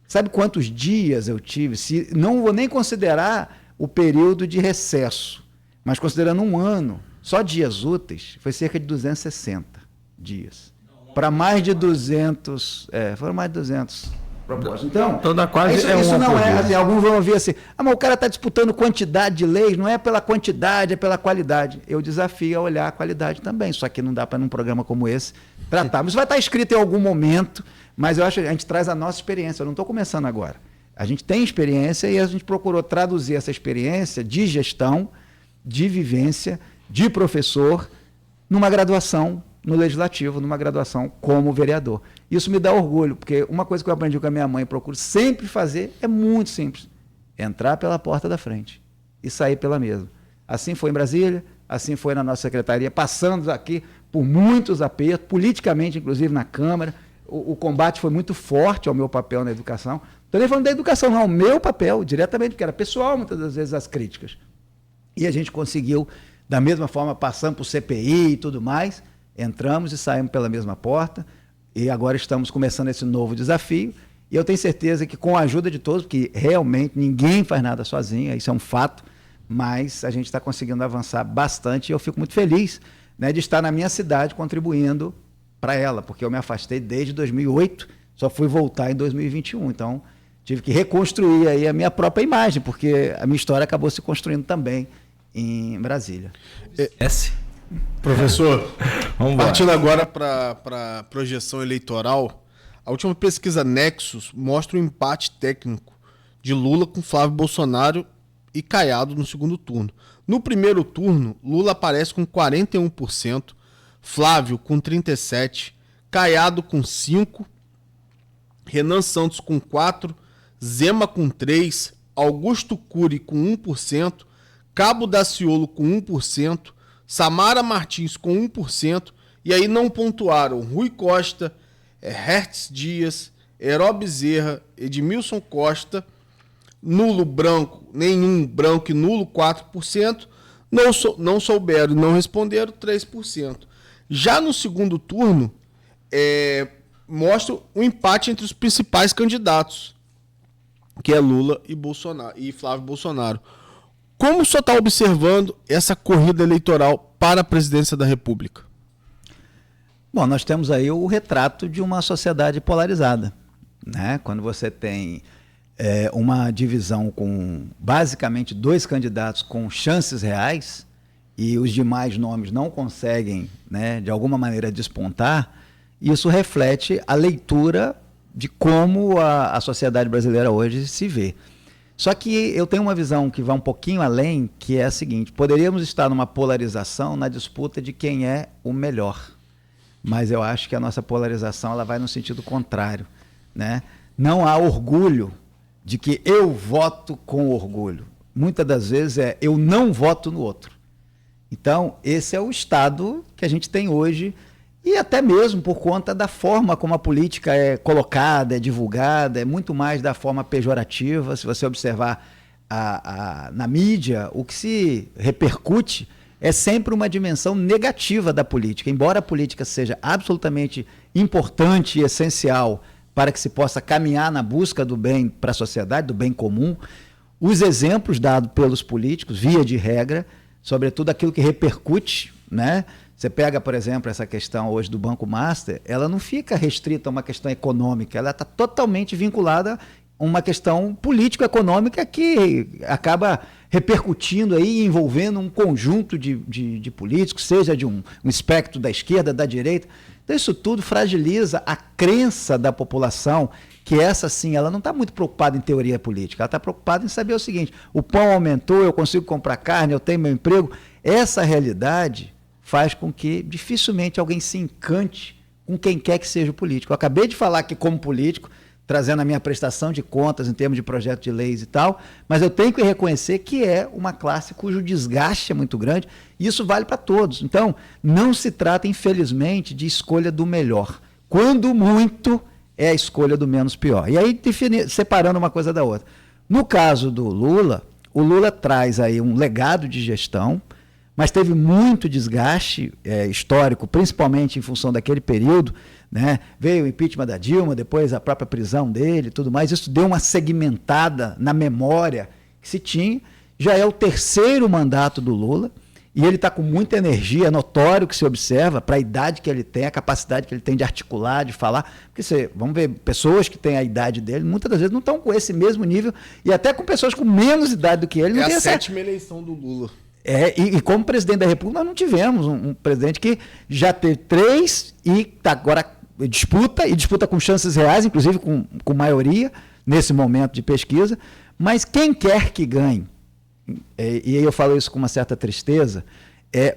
Speaker 7: sabe quantos dias eu tive? Não vou nem considerar o período de recesso, mas considerando 1 ano, só dias úteis, foi cerca de 260 dias. Para mais de 200, foram mais de 200 propostas. Então dá quase isso não é assim, alguns vão ouvir assim, mas o cara está disputando quantidade de leis, não é pela quantidade, é pela qualidade. Eu desafio a olhar a qualidade também, só que não dá para num programa como esse tratar. Mas isso vai estar escrito em algum momento, mas eu acho que a gente traz a nossa experiência, eu não estou começando agora. A gente tem experiência e a gente procurou traduzir essa experiência de gestão, de vivência, de professor, numa graduação no Legislativo, numa graduação como vereador. Isso me dá orgulho, porque uma coisa que eu aprendi com a minha mãe e procuro sempre fazer é muito simples: entrar pela porta da frente e sair pela mesma. Assim foi em Brasília, assim foi na nossa secretaria, passando aqui por muitos apertos, politicamente, inclusive na Câmara. O combate foi muito forte ao meu papel na educação. Estou nem falando da educação, não, ao meu papel, diretamente, porque era pessoal, muitas das vezes, as críticas. E a gente conseguiu, da mesma forma, passando por CPI e tudo mais, entramos e saímos pela mesma porta, e agora estamos começando esse novo desafio, e eu tenho certeza que com a ajuda de todos, porque realmente ninguém faz nada sozinho, isso é um fato, mas a gente está conseguindo avançar bastante, e eu fico muito feliz, né, de estar na minha cidade contribuindo para ela, porque eu me afastei desde 2008, só fui voltar em 2021, então tive que reconstruir aí a minha própria imagem, porque a minha história acabou se construindo também em Brasília.
Speaker 6: Professor, partindo agora para a projeção eleitoral, a última pesquisa Nexus mostra o empate técnico de Lula com Flávio Bolsonaro e Caiado no segundo turno. No primeiro turno, Lula aparece com 41%, Flávio com 37%, Caiado com 5%, Renan Santos com 4%, Zema com 3%, Augusto Cury com 1%, Cabo Daciolo com 1%, Samara Martins com 1%, e aí não pontuaram Rui Costa, Hertz Dias, Heró Bezerra, Edmilson Costa, nulo branco, nenhum branco e nulo 4%, não souberam e não responderam 3%. Já no segundo turno, mostra o empate entre os principais candidatos, que é Lula e Flávio Bolsonaro. Como o senhor está observando essa corrida eleitoral para a presidência da República?
Speaker 7: Bom, nós temos aí o retrato de uma sociedade polarizada, né? Quando você tem uma divisão com basicamente 2 candidatos com chances reais e os demais nomes não conseguem, né, de alguma maneira despontar, isso reflete a leitura de como a sociedade brasileira hoje se vê. Só que eu tenho uma visão que vai um pouquinho além, que é a seguinte: poderíamos estar numa polarização na disputa de quem é o melhor, mas eu acho que a nossa polarização ela vai no sentido contrário, né? Não há orgulho de que eu voto com orgulho. muitas das vezes eu não voto no outro. Então, esse é o estado que a gente tem hoje, e até mesmo por conta da forma como a política é colocada, é divulgada, é muito mais da forma pejorativa. Se você observar na mídia, o que se repercute é sempre uma dimensão negativa da política. Embora a política seja absolutamente importante e essencial para que se possa caminhar na busca do bem para a sociedade, do bem comum, os exemplos dados pelos políticos, via de regra, sobretudo aquilo que repercute, né? Você pega, por exemplo, essa questão hoje do Banco Master, ela não fica restrita a uma questão econômica, ela está totalmente vinculada a uma questão político-econômica que acaba repercutindo aí, envolvendo um conjunto de políticos, seja de um espectro da esquerda, da direita. Então isso tudo fragiliza a crença da população, que essa sim, ela não está muito preocupada em teoria política, ela está preocupada em saber o seguinte: o pão aumentou, eu consigo comprar carne, eu tenho meu emprego. Essa realidade faz com que dificilmente alguém se encante com quem quer que seja o político. Eu acabei de falar que, como político, trazendo a minha prestação de contas em termos de projeto de leis e tal, mas eu tenho que reconhecer que é uma classe cujo desgaste é muito grande, e isso vale para todos. Então, não se trata, infelizmente, de escolha do melhor. Quando muito, é a escolha do menos pior. E aí, separando uma coisa da outra. No caso do Lula, o Lula traz aí um legado de gestão, mas teve muito desgaste histórico, principalmente em função daquele período, né? Veio o impeachment da Dilma, depois a própria prisão dele e tudo mais. Isso deu uma segmentada na memória que se tinha. Já é o terceiro mandato do Lula, e ele está com muita energia, é notório que se observa, para a idade que ele tem, a capacidade que ele tem de articular, de falar. Porque vamos ver, pessoas que têm a idade dele, muitas das vezes não estão com esse mesmo nível, e até com pessoas com menos idade do que ele. Não tem
Speaker 6: a sétima eleição do Lula.
Speaker 7: E como presidente da República, nós não tivemos um presidente que já teve 3 e tá agora disputa com chances reais, inclusive com maioria, nesse momento de pesquisa. Mas quem quer que ganhe, e aí eu falo isso com uma certa tristeza,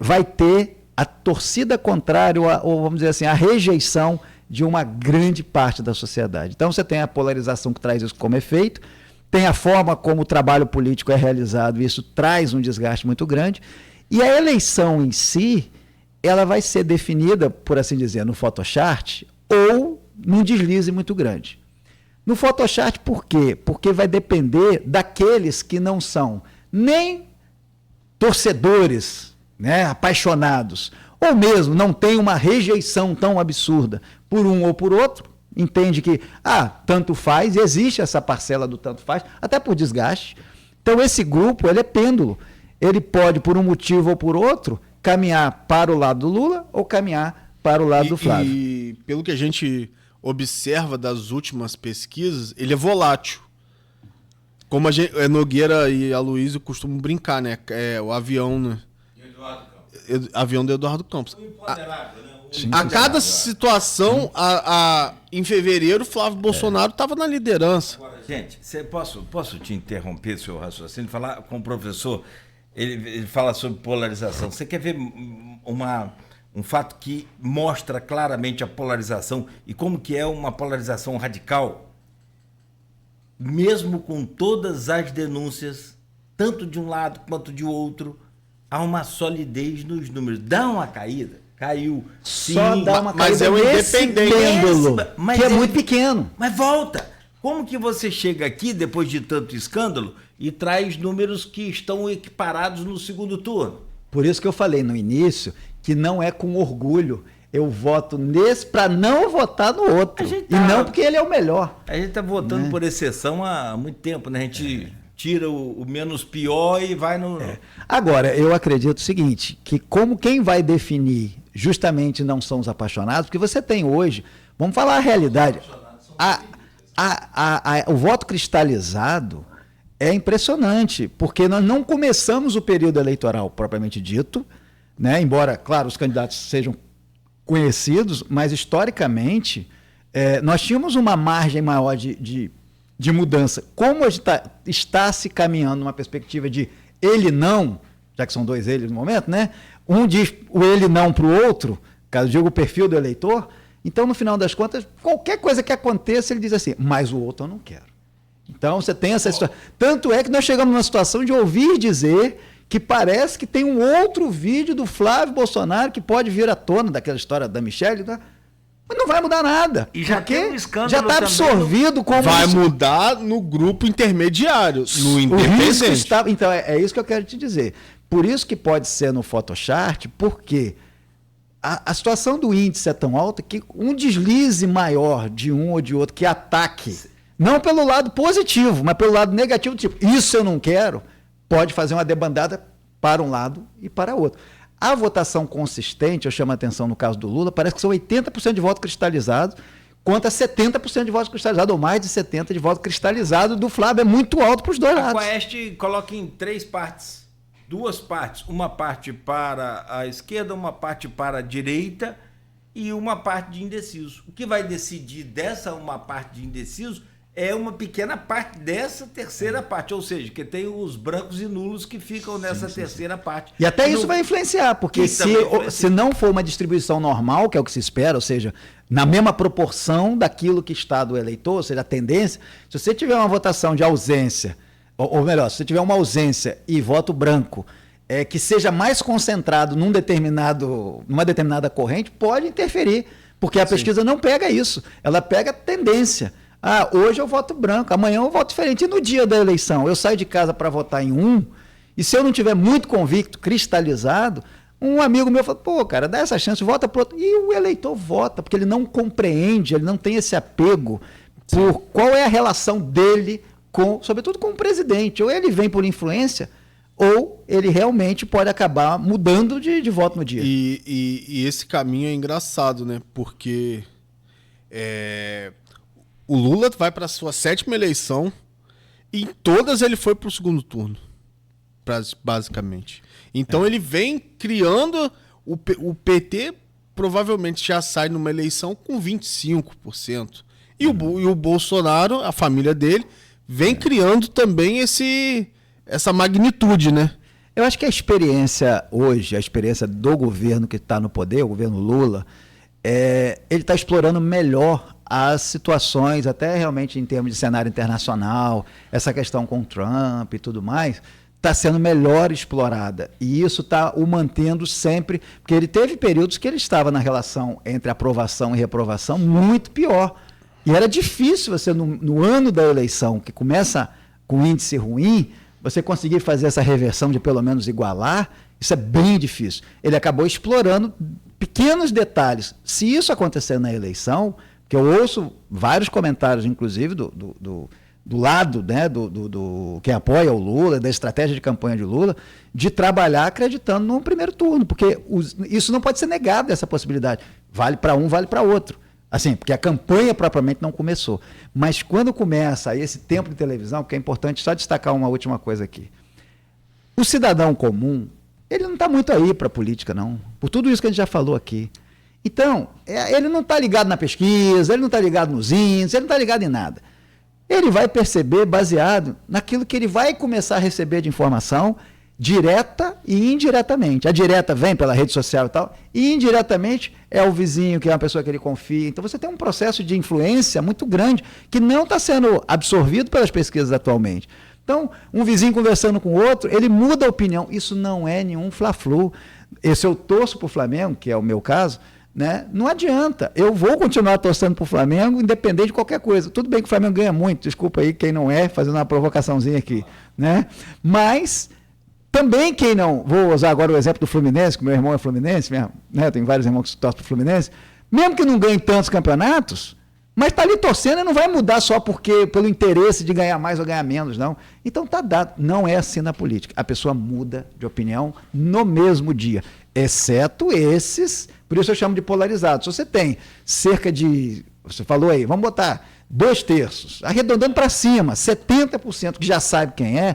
Speaker 7: vai ter a torcida contrária, ou vamos dizer assim, a rejeição de uma grande parte da sociedade. Então você tem a polarização que traz isso como efeito, tem a forma como o trabalho político é realizado, e isso traz um desgaste muito grande, e a eleição em si, ela vai ser definida, por assim dizer, no photochart ou num deslize muito grande. No photochart, por quê? Porque vai depender daqueles que não são nem torcedores, né, apaixonados, ou mesmo não tem uma rejeição tão absurda por um ou por outro, entende que, tanto faz, e existe essa parcela do tanto faz, até por desgaste. Então, esse grupo, ele é pêndulo. Ele pode, por um motivo ou por outro, caminhar para o lado do Lula ou caminhar para o lado do Flávio.
Speaker 6: E pelo que a gente observa das últimas pesquisas, ele é volátil. Como a Nogueira e a Luísa costumam brincar, né? O avião, né? Avião do Eduardo Campos. A cada situação, em fevereiro, Flávio Bolsonaro estava na liderança.
Speaker 5: Agora, gente, posso te interromper seu raciocínio, falar com o professor? Ele fala sobre polarização. Você quer ver um fato que mostra claramente a polarização e como que é uma polarização radical? Mesmo com todas as denúncias, tanto de um lado quanto de outro, há uma solidez nos números. Dá uma caída. Caiu. Sim,
Speaker 7: só dá uma caída,
Speaker 6: mas é o independente.
Speaker 7: Pêndulo, que é muito pequeno.
Speaker 5: Mas volta. Como que você chega aqui, depois de tanto escândalo, e traz números que estão equiparados no segundo turno?
Speaker 7: Por isso que eu falei no início que não é com orgulho. Eu voto nesse para não votar no outro. E não porque ele é o melhor.
Speaker 5: A gente está votando por exceção há muito tempo, né? A gente tira o menos pior e vai no...
Speaker 7: Agora, eu acredito o seguinte, que como quem vai definir justamente não são os apaixonados, porque você tem hoje, vamos falar a realidade, o voto cristalizado é impressionante, porque nós não começamos o período eleitoral propriamente dito, né? Embora, claro, os candidatos sejam conhecidos, mas historicamente nós tínhamos uma margem maior de mudança. Como a gente está se caminhando numa perspectiva de ele não, já que são dois eles no momento, né? Um diz o ele não para o outro, caso diga o perfil do eleitor, então no final das contas, qualquer coisa que aconteça, ele diz assim, mas o outro eu não quero. Então você tem essa situação. Tanto é que nós chegamos numa situação de ouvir dizer que parece que tem um outro vídeo do Flávio Bolsonaro que pode vir à tona daquela história da Michelle, né? Mas não vai mudar nada.
Speaker 5: E já tem um escândalo
Speaker 7: já está absorvido como...
Speaker 6: Vai mudar no grupo intermediário, no independente.
Speaker 7: Está... Então, é isso que eu quero te dizer. Por isso que pode ser no Photoshop, porque a situação do índice é tão alta que um deslize maior de um ou de outro que ataque, não pelo lado positivo, mas pelo lado negativo, tipo, isso eu não quero, pode fazer uma debandada para um lado e para outro. A votação consistente, eu chamo a atenção no caso do Lula, parece que são 80% de voto cristalizado, contra 70% de voto cristalizado, ou mais de 70% de voto cristalizado do Flávio. É muito alto para os dois lados.
Speaker 5: A Quaest coloca em 3 partes, 2 partes, uma parte para a esquerda, uma parte para a direita e uma parte de indeciso. O que vai decidir dessa uma parte de indeciso é uma pequena parte dessa terceira parte, ou seja, que tem os brancos e nulos que ficam nessa terceira parte.
Speaker 7: E até isso vai influenciar, porque se não for uma distribuição normal, que é o que se espera, ou seja, na mesma proporção daquilo que está do eleitor, ou seja, a tendência, se você tiver uma votação de ausência, ou melhor, se você tiver uma ausência e voto branco, que seja mais concentrado numa determinada corrente, pode interferir, porque a pesquisa não pega isso, ela pega tendência. Ah, hoje eu voto branco, amanhã eu voto diferente. E no dia da eleição, eu saio de casa para votar em um, e se eu não tiver muito convicto, cristalizado, um amigo meu fala, pô, cara, dá essa chance, vota pro outro. E o eleitor vota, porque ele não compreende, ele não tem esse apego por qual é a relação dele sobretudo com o presidente. Ou ele vem por influência, ou ele realmente pode acabar mudando de voto no dia.
Speaker 6: E esse caminho é engraçado, né? Porque o Lula vai para a sua 7ª eleição e em todas ele foi para o segundo turno, basicamente. Então ele vem criando... O PT provavelmente já sai numa eleição com 25%. E o Bolsonaro, a família dele, vem criando também essa magnitude, né?
Speaker 7: Eu acho que a experiência hoje, a experiência do governo que está no poder, o governo Lula, ele está explorando melhor as situações, até realmente em termos de cenário internacional, essa questão com Trump e tudo mais, está sendo melhor explorada. E isso está o mantendo sempre, porque ele teve períodos que ele estava na relação entre aprovação e reprovação muito pior. E era difícil você, no ano da eleição, que começa com índice ruim, você conseguir fazer essa reversão de pelo menos igualar, isso é bem difícil. Ele acabou explorando pequenos detalhes. Se isso acontecer na eleição, que eu ouço vários comentários, inclusive, do lado, né, do quem apoia o Lula, da estratégia de campanha de Lula, de trabalhar acreditando no primeiro turno, porque isso não pode ser negado, essa possibilidade. Vale para um, vale para outro. Assim, porque a campanha propriamente não começou. Mas quando começa aí esse tempo de televisão, porque é importante só destacar uma última coisa aqui. O cidadão comum, ele não está muito aí para a política, não. Por tudo isso que a gente já falou aqui. Então, ele não está ligado na pesquisa, ele não está ligado nos índices, ele não está ligado em nada. Ele vai perceber baseado naquilo que ele vai começar a receber de informação direta e indiretamente. A direta vem pela rede social e tal, e indiretamente é o vizinho, que é uma pessoa que ele confia. Então você tem um processo de influência muito grande que não está sendo absorvido pelas pesquisas atualmente. Então, um vizinho conversando com o outro, ele muda a opinião. Isso não é nenhum fla-flu. Se eu torço para o Flamengo, que é o meu caso, né, não adianta. Eu vou continuar torcendo para o Flamengo, independente de qualquer coisa. Tudo bem que o Flamengo ganha muito, desculpa aí quem não é, fazendo uma provocaçãozinha aqui. Né? Mas também quem não, vou usar agora o exemplo do Fluminense, que meu irmão é fluminense mesmo, né, tem vários irmãos que torcem para o Fluminense, mesmo que não ganhe tantos campeonatos, mas está ali torcendo e não vai mudar só pelo interesse de ganhar mais ou ganhar menos, não. Então está dado. Não é assim na política. A pessoa muda de opinião no mesmo dia, exceto esses, por isso eu chamo de polarizados. Se você tem cerca de, você falou aí, vamos botar 2/3, arredondando para cima, 70% que já sabe quem é,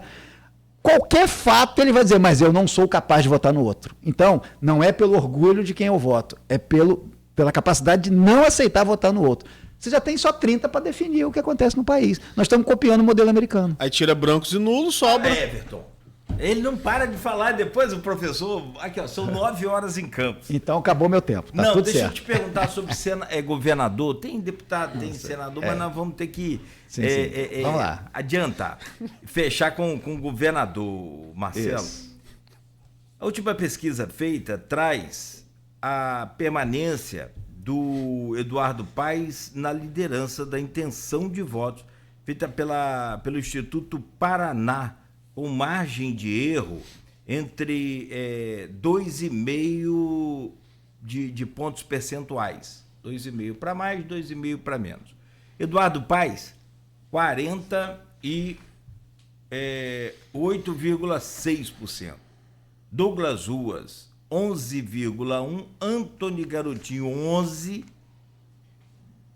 Speaker 7: qualquer fato ele vai dizer, mas eu não sou capaz de votar no outro. Então, não é pelo orgulho de quem eu voto, é pela capacidade de não aceitar votar no outro. Você já tem só 30 para definir o que acontece no país. Nós estamos copiando o modelo americano.
Speaker 6: Aí tira brancos e nulos, sobra.
Speaker 5: Everton, Ele não para de falar, depois o professor... Aqui, ó, são 9 horas em Campos.
Speaker 7: Então acabou meu tempo, tá
Speaker 5: não,
Speaker 7: tudo
Speaker 5: deixa
Speaker 7: certo.
Speaker 5: eu te perguntar sobre governador, tem deputado, tem senador, mas nós vamos ter que
Speaker 7: Vamos lá.
Speaker 5: adiantar. Fechar com o governador, Marcelo.
Speaker 7: Isso.
Speaker 5: A última pesquisa feita traz a permanência do Eduardo Paes na liderança da intenção de votos, feita pelo Instituto Paraná, com margem de erro entre 2,5 de pontos percentuais. 2,5 para mais, 2,5 para menos. Eduardo Paes, 48,6%. Douglas Ruas, 11,1%. Antony Garotinho, 11%.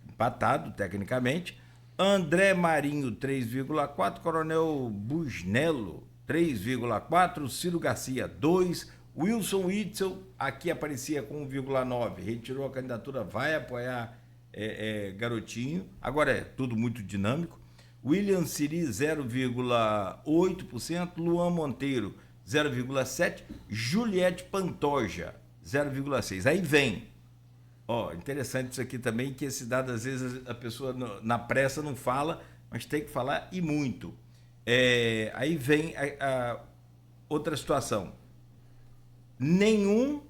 Speaker 5: Empatado, tecnicamente. André Marinho, 3,4%. Coronel Busnello, 3,4%. Ciro Garcia, 2%. Wilson Witzel, aqui aparecia com 1,9%. Retirou a candidatura, vai apoiar Garotinho. Agora é tudo muito dinâmico. William Siri, 0,8%. Luan Monteiro, 0,7%. Juliette Pantoja, 0,6%. Aí vem. Interessante isso aqui também, que esse dado, às vezes, a pessoa na pressa não fala, mas tem que falar e muito. Aí vem a outra situação. Nenhum,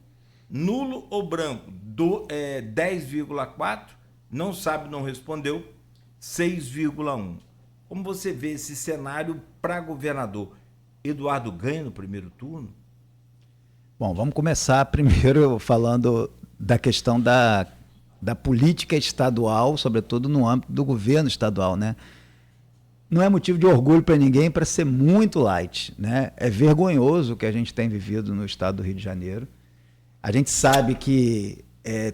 Speaker 5: nulo ou branco, 10,4%, não sabe, não respondeu, 6,1%. Como você vê esse cenário para governador? Eduardo ganha no primeiro turno?
Speaker 7: Bom, vamos começar primeiro falando da questão da política estadual, sobretudo no âmbito do governo estadual, né? Não é motivo de orgulho para ninguém, para ser muito light, né? É vergonhoso o que a gente tem vivido no estado do Rio de Janeiro. A gente sabe que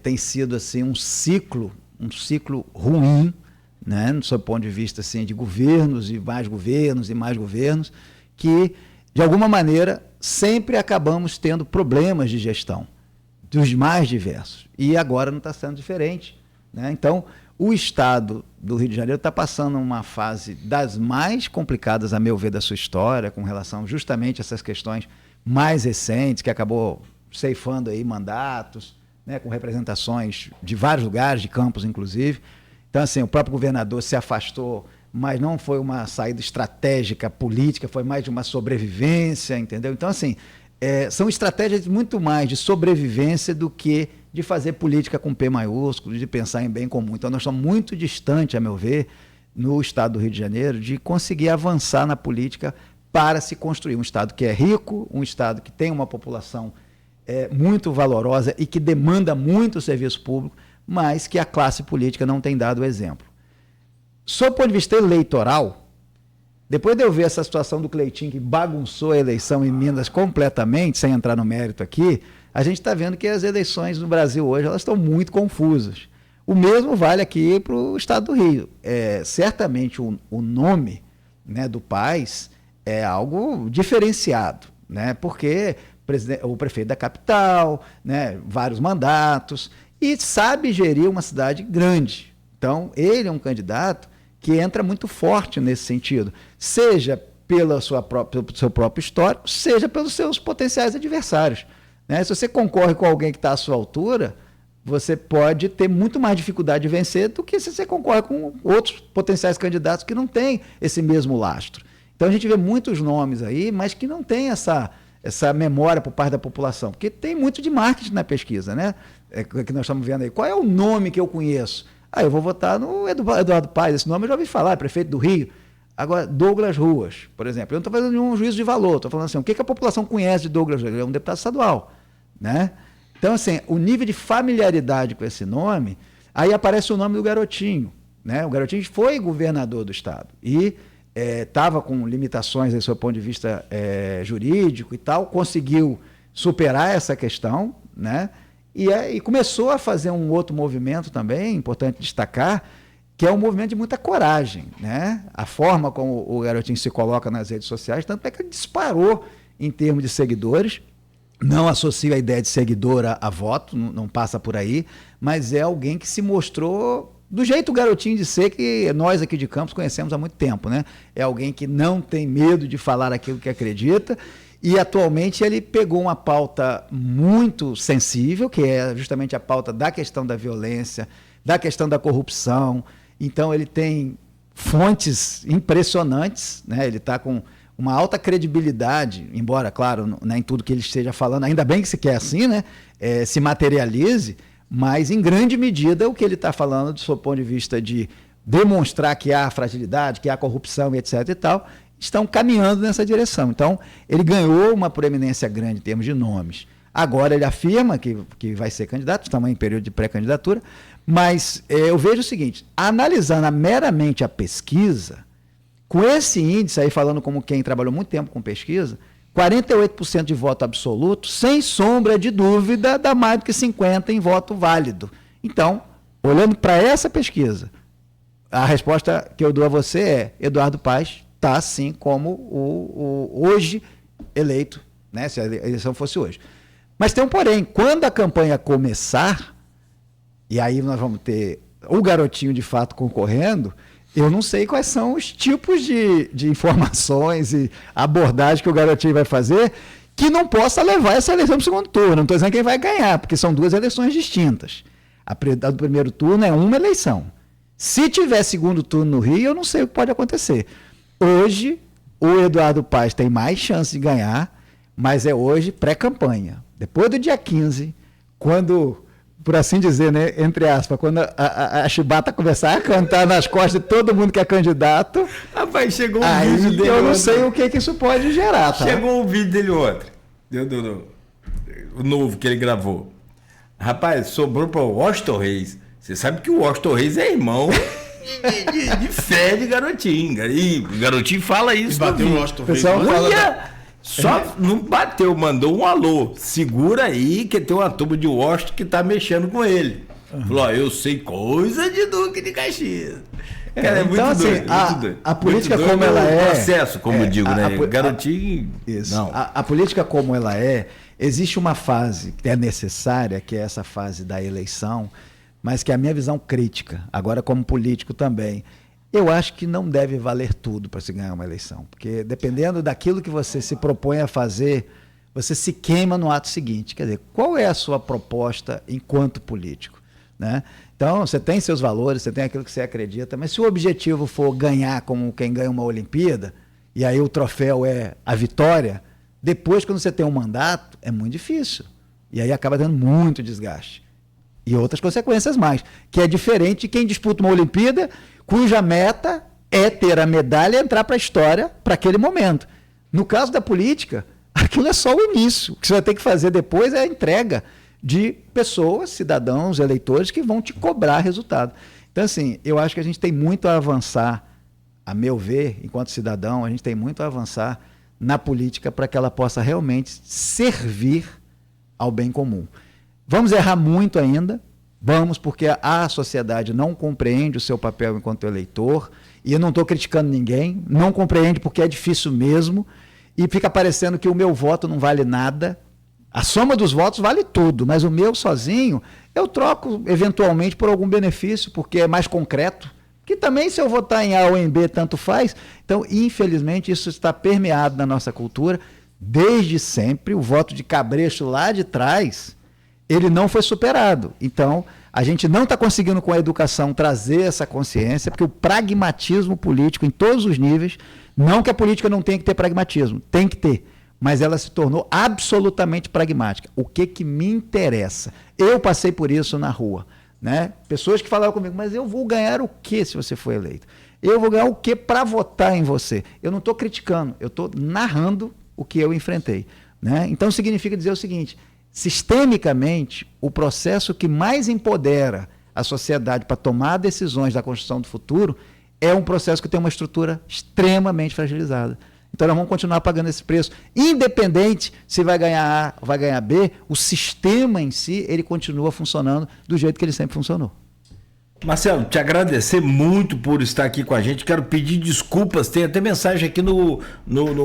Speaker 7: tem sido assim um ciclo ruim, né? Do seu ponto de vista assim, de governos e mais governos, que de alguma maneira sempre acabamos tendo problemas de gestão, dos mais diversos. E agora não está sendo diferente, né? Então, o estado do Rio de Janeiro está passando uma fase das mais complicadas, a meu ver, da sua história, com relação justamente a essas questões mais recentes, que acabou ceifando aí mandatos, né, com representações de vários lugares, de Campos, inclusive. Então, assim, o próprio governador se afastou, mas não foi uma saída estratégica política, foi mais de uma sobrevivência, entendeu? Então, assim, são estratégias muito mais de sobrevivência do que de fazer política com P maiúsculo, de pensar em bem comum. Então, nós estamos muito distantes, a meu ver, no estado do Rio de Janeiro, de conseguir avançar na política para se construir um estado que é rico, um estado que tem uma população muito valorosa e que demanda muito serviço público, mas que a classe política não tem dado o exemplo. Sob o ponto de vista eleitoral, depois de eu ver essa situação do Cleitinho, que bagunçou a eleição em Minas completamente, sem entrar no mérito aqui, a gente está vendo que as eleições no Brasil hoje elas estão muito confusas. O mesmo vale aqui para o estado do Rio. Certamente o nome, né, do Paes é algo diferenciado, né, porque o prefeito da capital, né, vários mandatos, e sabe gerir uma cidade grande. Então, ele é um candidato que entra muito forte nesse sentido, seja pelo seu próprio histórico, seja pelos seus potenciais adversários, né? Se você concorre com alguém que está à sua altura, você pode ter muito mais dificuldade de vencer do que se você concorre com outros potenciais candidatos que não têm esse mesmo lastro. Então a gente vê muitos nomes aí, mas que não tem essa memória por parte da população, porque tem muito de marketing na pesquisa, né? Que nós estamos vendo aí. Qual é o nome que eu conheço? Eu vou votar no Eduardo Paes, esse nome eu já ouvi falar, prefeito do Rio. Agora, Douglas Ruas, por exemplo, eu não estou fazendo nenhum juízo de valor, estou falando assim, o que a população conhece de Douglas Ruas? Ele é um deputado estadual, né? Então, assim, o nível de familiaridade com esse nome, aí aparece o nome do Garotinho, né? O Garotinho foi governador do estado e estava com limitações do seu ponto de vista jurídico e tal, conseguiu superar essa questão, né? E começou a fazer um outro movimento também, importante destacar, que é um movimento de muita coragem, né? A forma como o Garotinho se coloca nas redes sociais, tanto é que ele disparou em termos de seguidores. Não associo a ideia de seguidor a voto, não passa por aí, mas é alguém que se mostrou do jeito Garotinho de ser, que nós aqui de Campos conhecemos há muito tempo, né? É alguém que não tem medo de falar aquilo que acredita E atualmente ele pegou uma pauta muito sensível, que é justamente a pauta da questão da violência, da questão da corrupção. Então ele tem fontes impressionantes, né? Ele está com uma alta credibilidade, embora, claro, nem tudo que ele esteja falando, ainda bem que se quer assim, né? Se materialize, mas em grande medida o que ele está falando do seu ponto de vista de demonstrar que há fragilidade, que há corrupção, etc. e tal, estão caminhando nessa direção. Então, ele ganhou uma proeminência grande em termos de nomes. Agora ele afirma que vai ser candidato, estamos em período de pré-candidatura, mas eu vejo o seguinte, analisando meramente a pesquisa, com esse índice aí, falando como quem trabalhou muito tempo com pesquisa, 48% de voto absoluto, sem sombra de dúvida, dá mais do que 50% em voto válido. Então, olhando para essa pesquisa, a resposta que eu dou a você é: Eduardo Paes está assim como o hoje eleito, né, se a eleição fosse hoje. Mas tem um porém, quando a campanha começar, e aí nós vamos ter o garotinho de fato concorrendo, eu não sei quais são os tipos de informações e abordagem que o garotinho vai fazer que não possa levar essa eleição para o segundo turno. Não estou dizendo quem vai ganhar, porque são duas eleições distintas. A do primeiro turno é uma eleição. Se tiver segundo turno no Rio, eu não sei o que pode acontecer. Hoje, o Eduardo Paes tem mais chance de ganhar, mas é hoje pré-campanha. Depois do dia 15, quando, por assim dizer, né, entre aspas, quando a chibata começar a cantar nas costas de todo mundo que é candidato,
Speaker 5: rapaz, chegou
Speaker 7: um
Speaker 5: vídeo dele
Speaker 7: eu não sei o que isso pode gerar. Tá?
Speaker 5: Chegou um vídeo dele ontem, o novo que ele gravou. Rapaz, sobrou para o Washington Reis. Você sabe que o Washington Reis é irmão de fé de garotinho. E o garotinho fala isso.
Speaker 6: E bateu o Washington Reis.
Speaker 5: Só não bateu, mandou um alô. Segura aí que tem uma turma de Washington que tá mexendo com ele. Falou, ó, eu sei coisa de Duque de Caxias. Cara, é muito
Speaker 7: então,
Speaker 5: doido,
Speaker 7: assim,
Speaker 5: muito doido.
Speaker 7: A política
Speaker 5: muito
Speaker 7: como
Speaker 5: doido,
Speaker 7: ela é...
Speaker 5: processo, como eu digo, né? Garotinho...
Speaker 7: Isso.
Speaker 5: Não.
Speaker 7: A política como ela é, existe uma fase que é necessária, que é essa fase da eleição, mas que é a minha visão crítica, agora como político também. Eu acho que não deve valer tudo para se ganhar uma eleição, porque dependendo daquilo que você se propõe a fazer, você se queima no ato seguinte. Quer dizer, qual é a sua proposta enquanto político? Né? Então, você tem seus valores, você tem aquilo que você acredita, mas se o objetivo for ganhar como quem ganha uma Olimpíada, e aí o troféu é a vitória, depois, quando você tem um mandato, é muito difícil. E aí acaba dando muito desgaste. E outras consequências mais, que é diferente de quem disputa uma Olimpíada cuja meta é ter a medalha e entrar para a história para aquele momento. No caso da política, aquilo é só o início. O que você vai ter que fazer depois é a entrega de pessoas, cidadãos, eleitores que vão te cobrar resultado. Então, assim, eu acho que a gente tem muito a avançar, a meu ver, enquanto cidadão, a gente tem muito a avançar na política para que ela possa realmente servir ao bem comum. Vamos errar muito ainda, vamos, porque a sociedade não compreende o seu papel enquanto eleitor, e eu não estou criticando ninguém, não compreende porque é difícil mesmo, e fica parecendo que o meu voto não vale nada. A soma dos votos vale tudo, mas o meu sozinho, eu troco eventualmente por algum benefício, porque é mais concreto, que também se eu votar em A ou em B, tanto faz. Então, infelizmente, isso está permeado na nossa cultura, desde sempre, o voto de cabresto lá de trás, ele não foi superado. Então, a gente não está conseguindo com a educação trazer essa consciência, porque o pragmatismo político em todos os níveis, não que a política não tenha que ter pragmatismo, tem que ter, mas ela se tornou absolutamente pragmática. O que me interessa? Eu passei por isso na rua, né? Pessoas que falavam comigo, mas eu vou ganhar o quê se você for eleito? Eu vou ganhar o quê para votar em você? Eu não estou criticando, eu estou narrando o que eu enfrentei, né? Então significa dizer o seguinte: sistemicamente, o processo que mais empodera a sociedade para tomar decisões da construção do futuro é um processo que tem uma estrutura extremamente fragilizada. Então nós vamos continuar pagando esse preço. Independente se vai ganhar A ou vai ganhar B, o sistema em si, ele continua funcionando do jeito que ele sempre funcionou.
Speaker 5: Marcelo, te agradecer muito por estar aqui com a gente. Quero pedir desculpas, tem até mensagem aqui no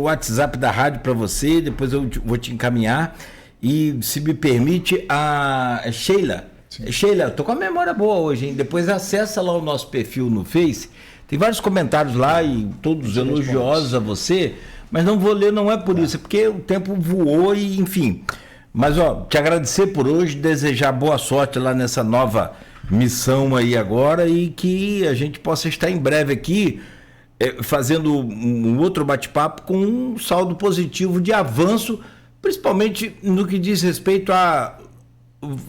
Speaker 5: WhatsApp da rádio para você, depois eu vou te encaminhar. E, se me permite, a Sheila. Sim. Sheila, tô com a memória boa hoje, hein? Depois acessa lá o nosso perfil no Face. Tem vários comentários lá e todos elogiosos a você. Mas não vou ler, não é por isso, é porque o tempo voou e, enfim. Mas, te agradecer por hoje, desejar boa sorte lá nessa nova missão aí agora e que a gente possa estar em breve aqui fazendo um outro bate-papo com um saldo positivo de avanço, principalmente no que diz respeito a,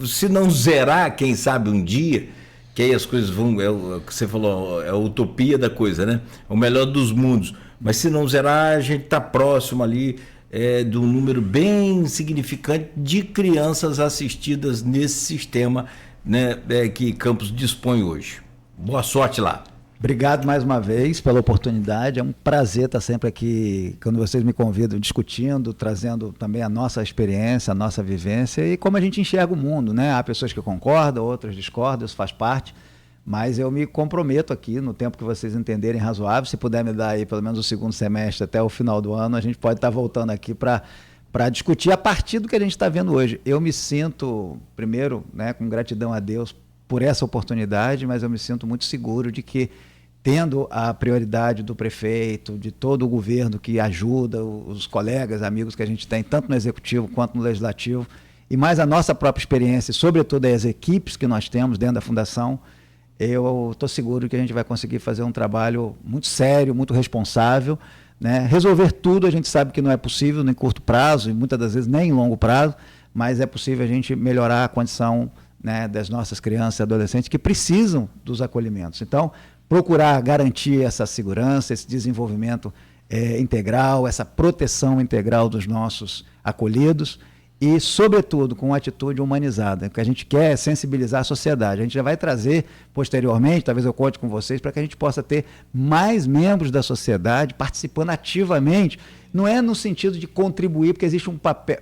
Speaker 5: se não zerar, quem sabe um dia, que aí as coisas vão, o que você falou, é a utopia da coisa, né? O melhor dos mundos. Mas se não zerar, a gente está próximo ali de um número bem significante de crianças assistidas nesse sistema, né, que Campos dispõe hoje. Boa sorte lá.
Speaker 7: Obrigado mais uma vez pela oportunidade, é um prazer estar sempre aqui, quando vocês me convidam, discutindo, trazendo também a nossa experiência, a nossa vivência e como a gente enxerga o mundo, né? Há pessoas que concordam, outras discordam, isso faz parte, mas eu me comprometo aqui, no tempo que vocês entenderem razoável, se puder me dar aí pelo menos o segundo semestre até o final do ano, a gente pode estar voltando aqui para discutir a partir do que a gente está vendo hoje. Eu me sinto, primeiro, né, com gratidão a Deus por essa oportunidade, mas eu me sinto muito seguro de que, tendo a prioridade do prefeito, de todo o governo que ajuda, os colegas, amigos que a gente tem, tanto no Executivo quanto no Legislativo, e mais a nossa própria experiência, e sobretudo as equipes que nós temos dentro da Fundação, eu estou seguro que a gente vai conseguir fazer um trabalho muito sério, muito responsável, né? Resolver tudo a gente sabe que não é possível em curto prazo, e muitas das vezes nem em longo prazo, mas é possível a gente melhorar a condição, né, das nossas crianças e adolescentes que precisam dos acolhimentos. Então, procurar garantir essa segurança, esse desenvolvimento integral, essa proteção integral dos nossos acolhidos e, sobretudo, com uma atitude humanizada. O que a gente quer é sensibilizar a sociedade. A gente já vai trazer posteriormente, talvez eu conte com vocês, para que a gente possa ter mais membros da sociedade participando ativamente. Não é no sentido de contribuir, porque existe um papel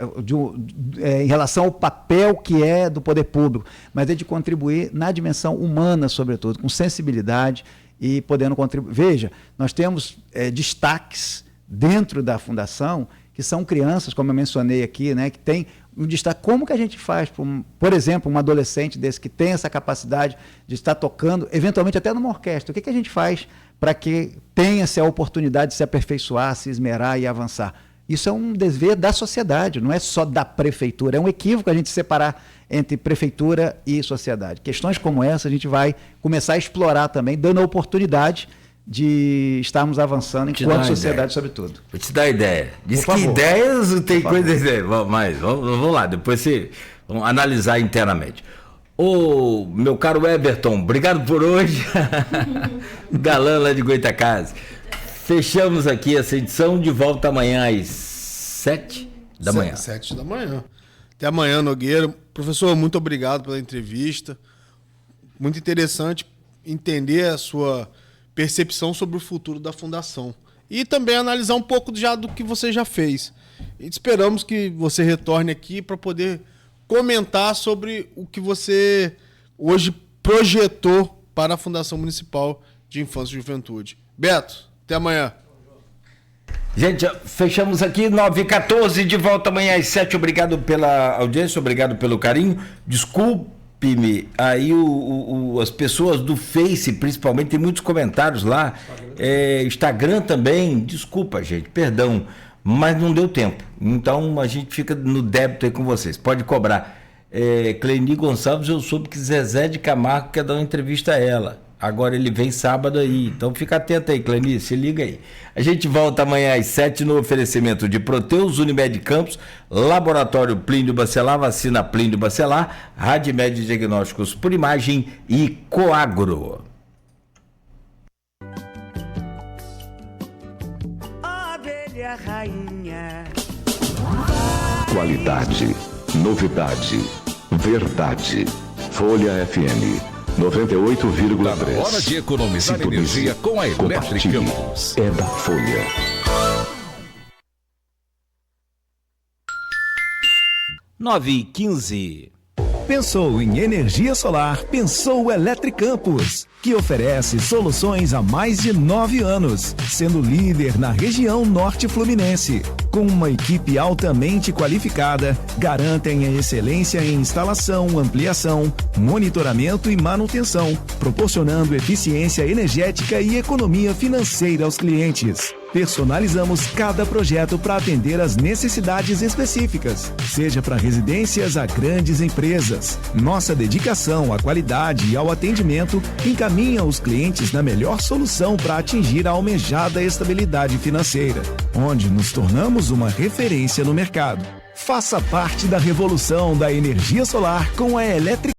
Speaker 7: em relação ao papel que é do poder público, mas é de contribuir na dimensão humana, sobretudo, com sensibilidade e podendo contribuir. Veja, nós temos destaques dentro da Fundação que são crianças, como eu mencionei aqui, né, que tem um destaque. Como que a gente faz, por exemplo, um adolescente desse que tem essa capacidade de estar tocando, eventualmente até numa orquestra, o que a gente faz para que tenha-se a oportunidade de se aperfeiçoar, se esmerar e avançar? Isso é um dever da sociedade, não é só da prefeitura. É um equívoco a gente separar entre prefeitura e sociedade. Questões como essa a gente vai começar a explorar também, dando a oportunidade de estarmos avançando enquanto sociedade, sobretudo.
Speaker 5: Vou te dar ideia. Diz que ideias tem coisa. Mas vamos lá, depois vamos analisar internamente. Ô, meu caro Everton, obrigado por hoje. Galã lá de Goitacazes. Fechamos aqui essa edição, de volta amanhã às 7 da manhã.
Speaker 6: 7 da manhã. Até amanhã, Nogueira. Professor, muito obrigado pela entrevista. Muito interessante entender a sua percepção sobre o futuro da Fundação. E também analisar um pouco já do que você já fez. E esperamos que você retorne aqui para poder comentar sobre o que você hoje projetou para a Fundação Municipal de Infância e Juventude. Beto, até amanhã.
Speaker 5: Gente, fechamos aqui, 9h14, de volta amanhã às 7. Obrigado pela audiência, obrigado pelo carinho. Desculpe-me, aí as pessoas do Face, principalmente, tem muitos comentários lá. Instagram também, desculpa, gente, perdão, mas não deu tempo. Então a gente fica no débito aí com vocês. Pode cobrar. Cleini Gonçalves, eu soube que Zezé de Camargo quer dar uma entrevista a ela. Agora ele vem sábado aí, então fica atento aí, Cleini, se liga aí. A gente volta amanhã às 7 no oferecimento de Proteus, Unimed Campos, Laboratório Plínio Bacelar, Vacina Plínio Bacelar, Radmed Diagnósticos por Imagem e Coagro.
Speaker 8: Abelha rainha.
Speaker 3: Qualidade, novidade, verdade. Folha FM 98,3.
Speaker 9: Tá na hora de economizar energia com a Electric Campos.
Speaker 3: É da Folha.
Speaker 5: Nove e 15.
Speaker 10: Pensou em energia solar? Pensou Electric Campos. que oferece soluções há mais de 9 anos, sendo líder na região norte fluminense. Com uma equipe altamente qualificada, garantem a excelência em instalação, ampliação, monitoramento e manutenção, proporcionando eficiência energética e economia financeira aos clientes. Personalizamos cada projeto para atender às necessidades específicas, seja para residências a grandes empresas. Nossa dedicação à qualidade e ao atendimento encaminha os clientes na melhor solução para atingir a almejada estabilidade financeira, onde nos tornamos uma referência no mercado. Faça parte da revolução da energia solar com a Elétrica.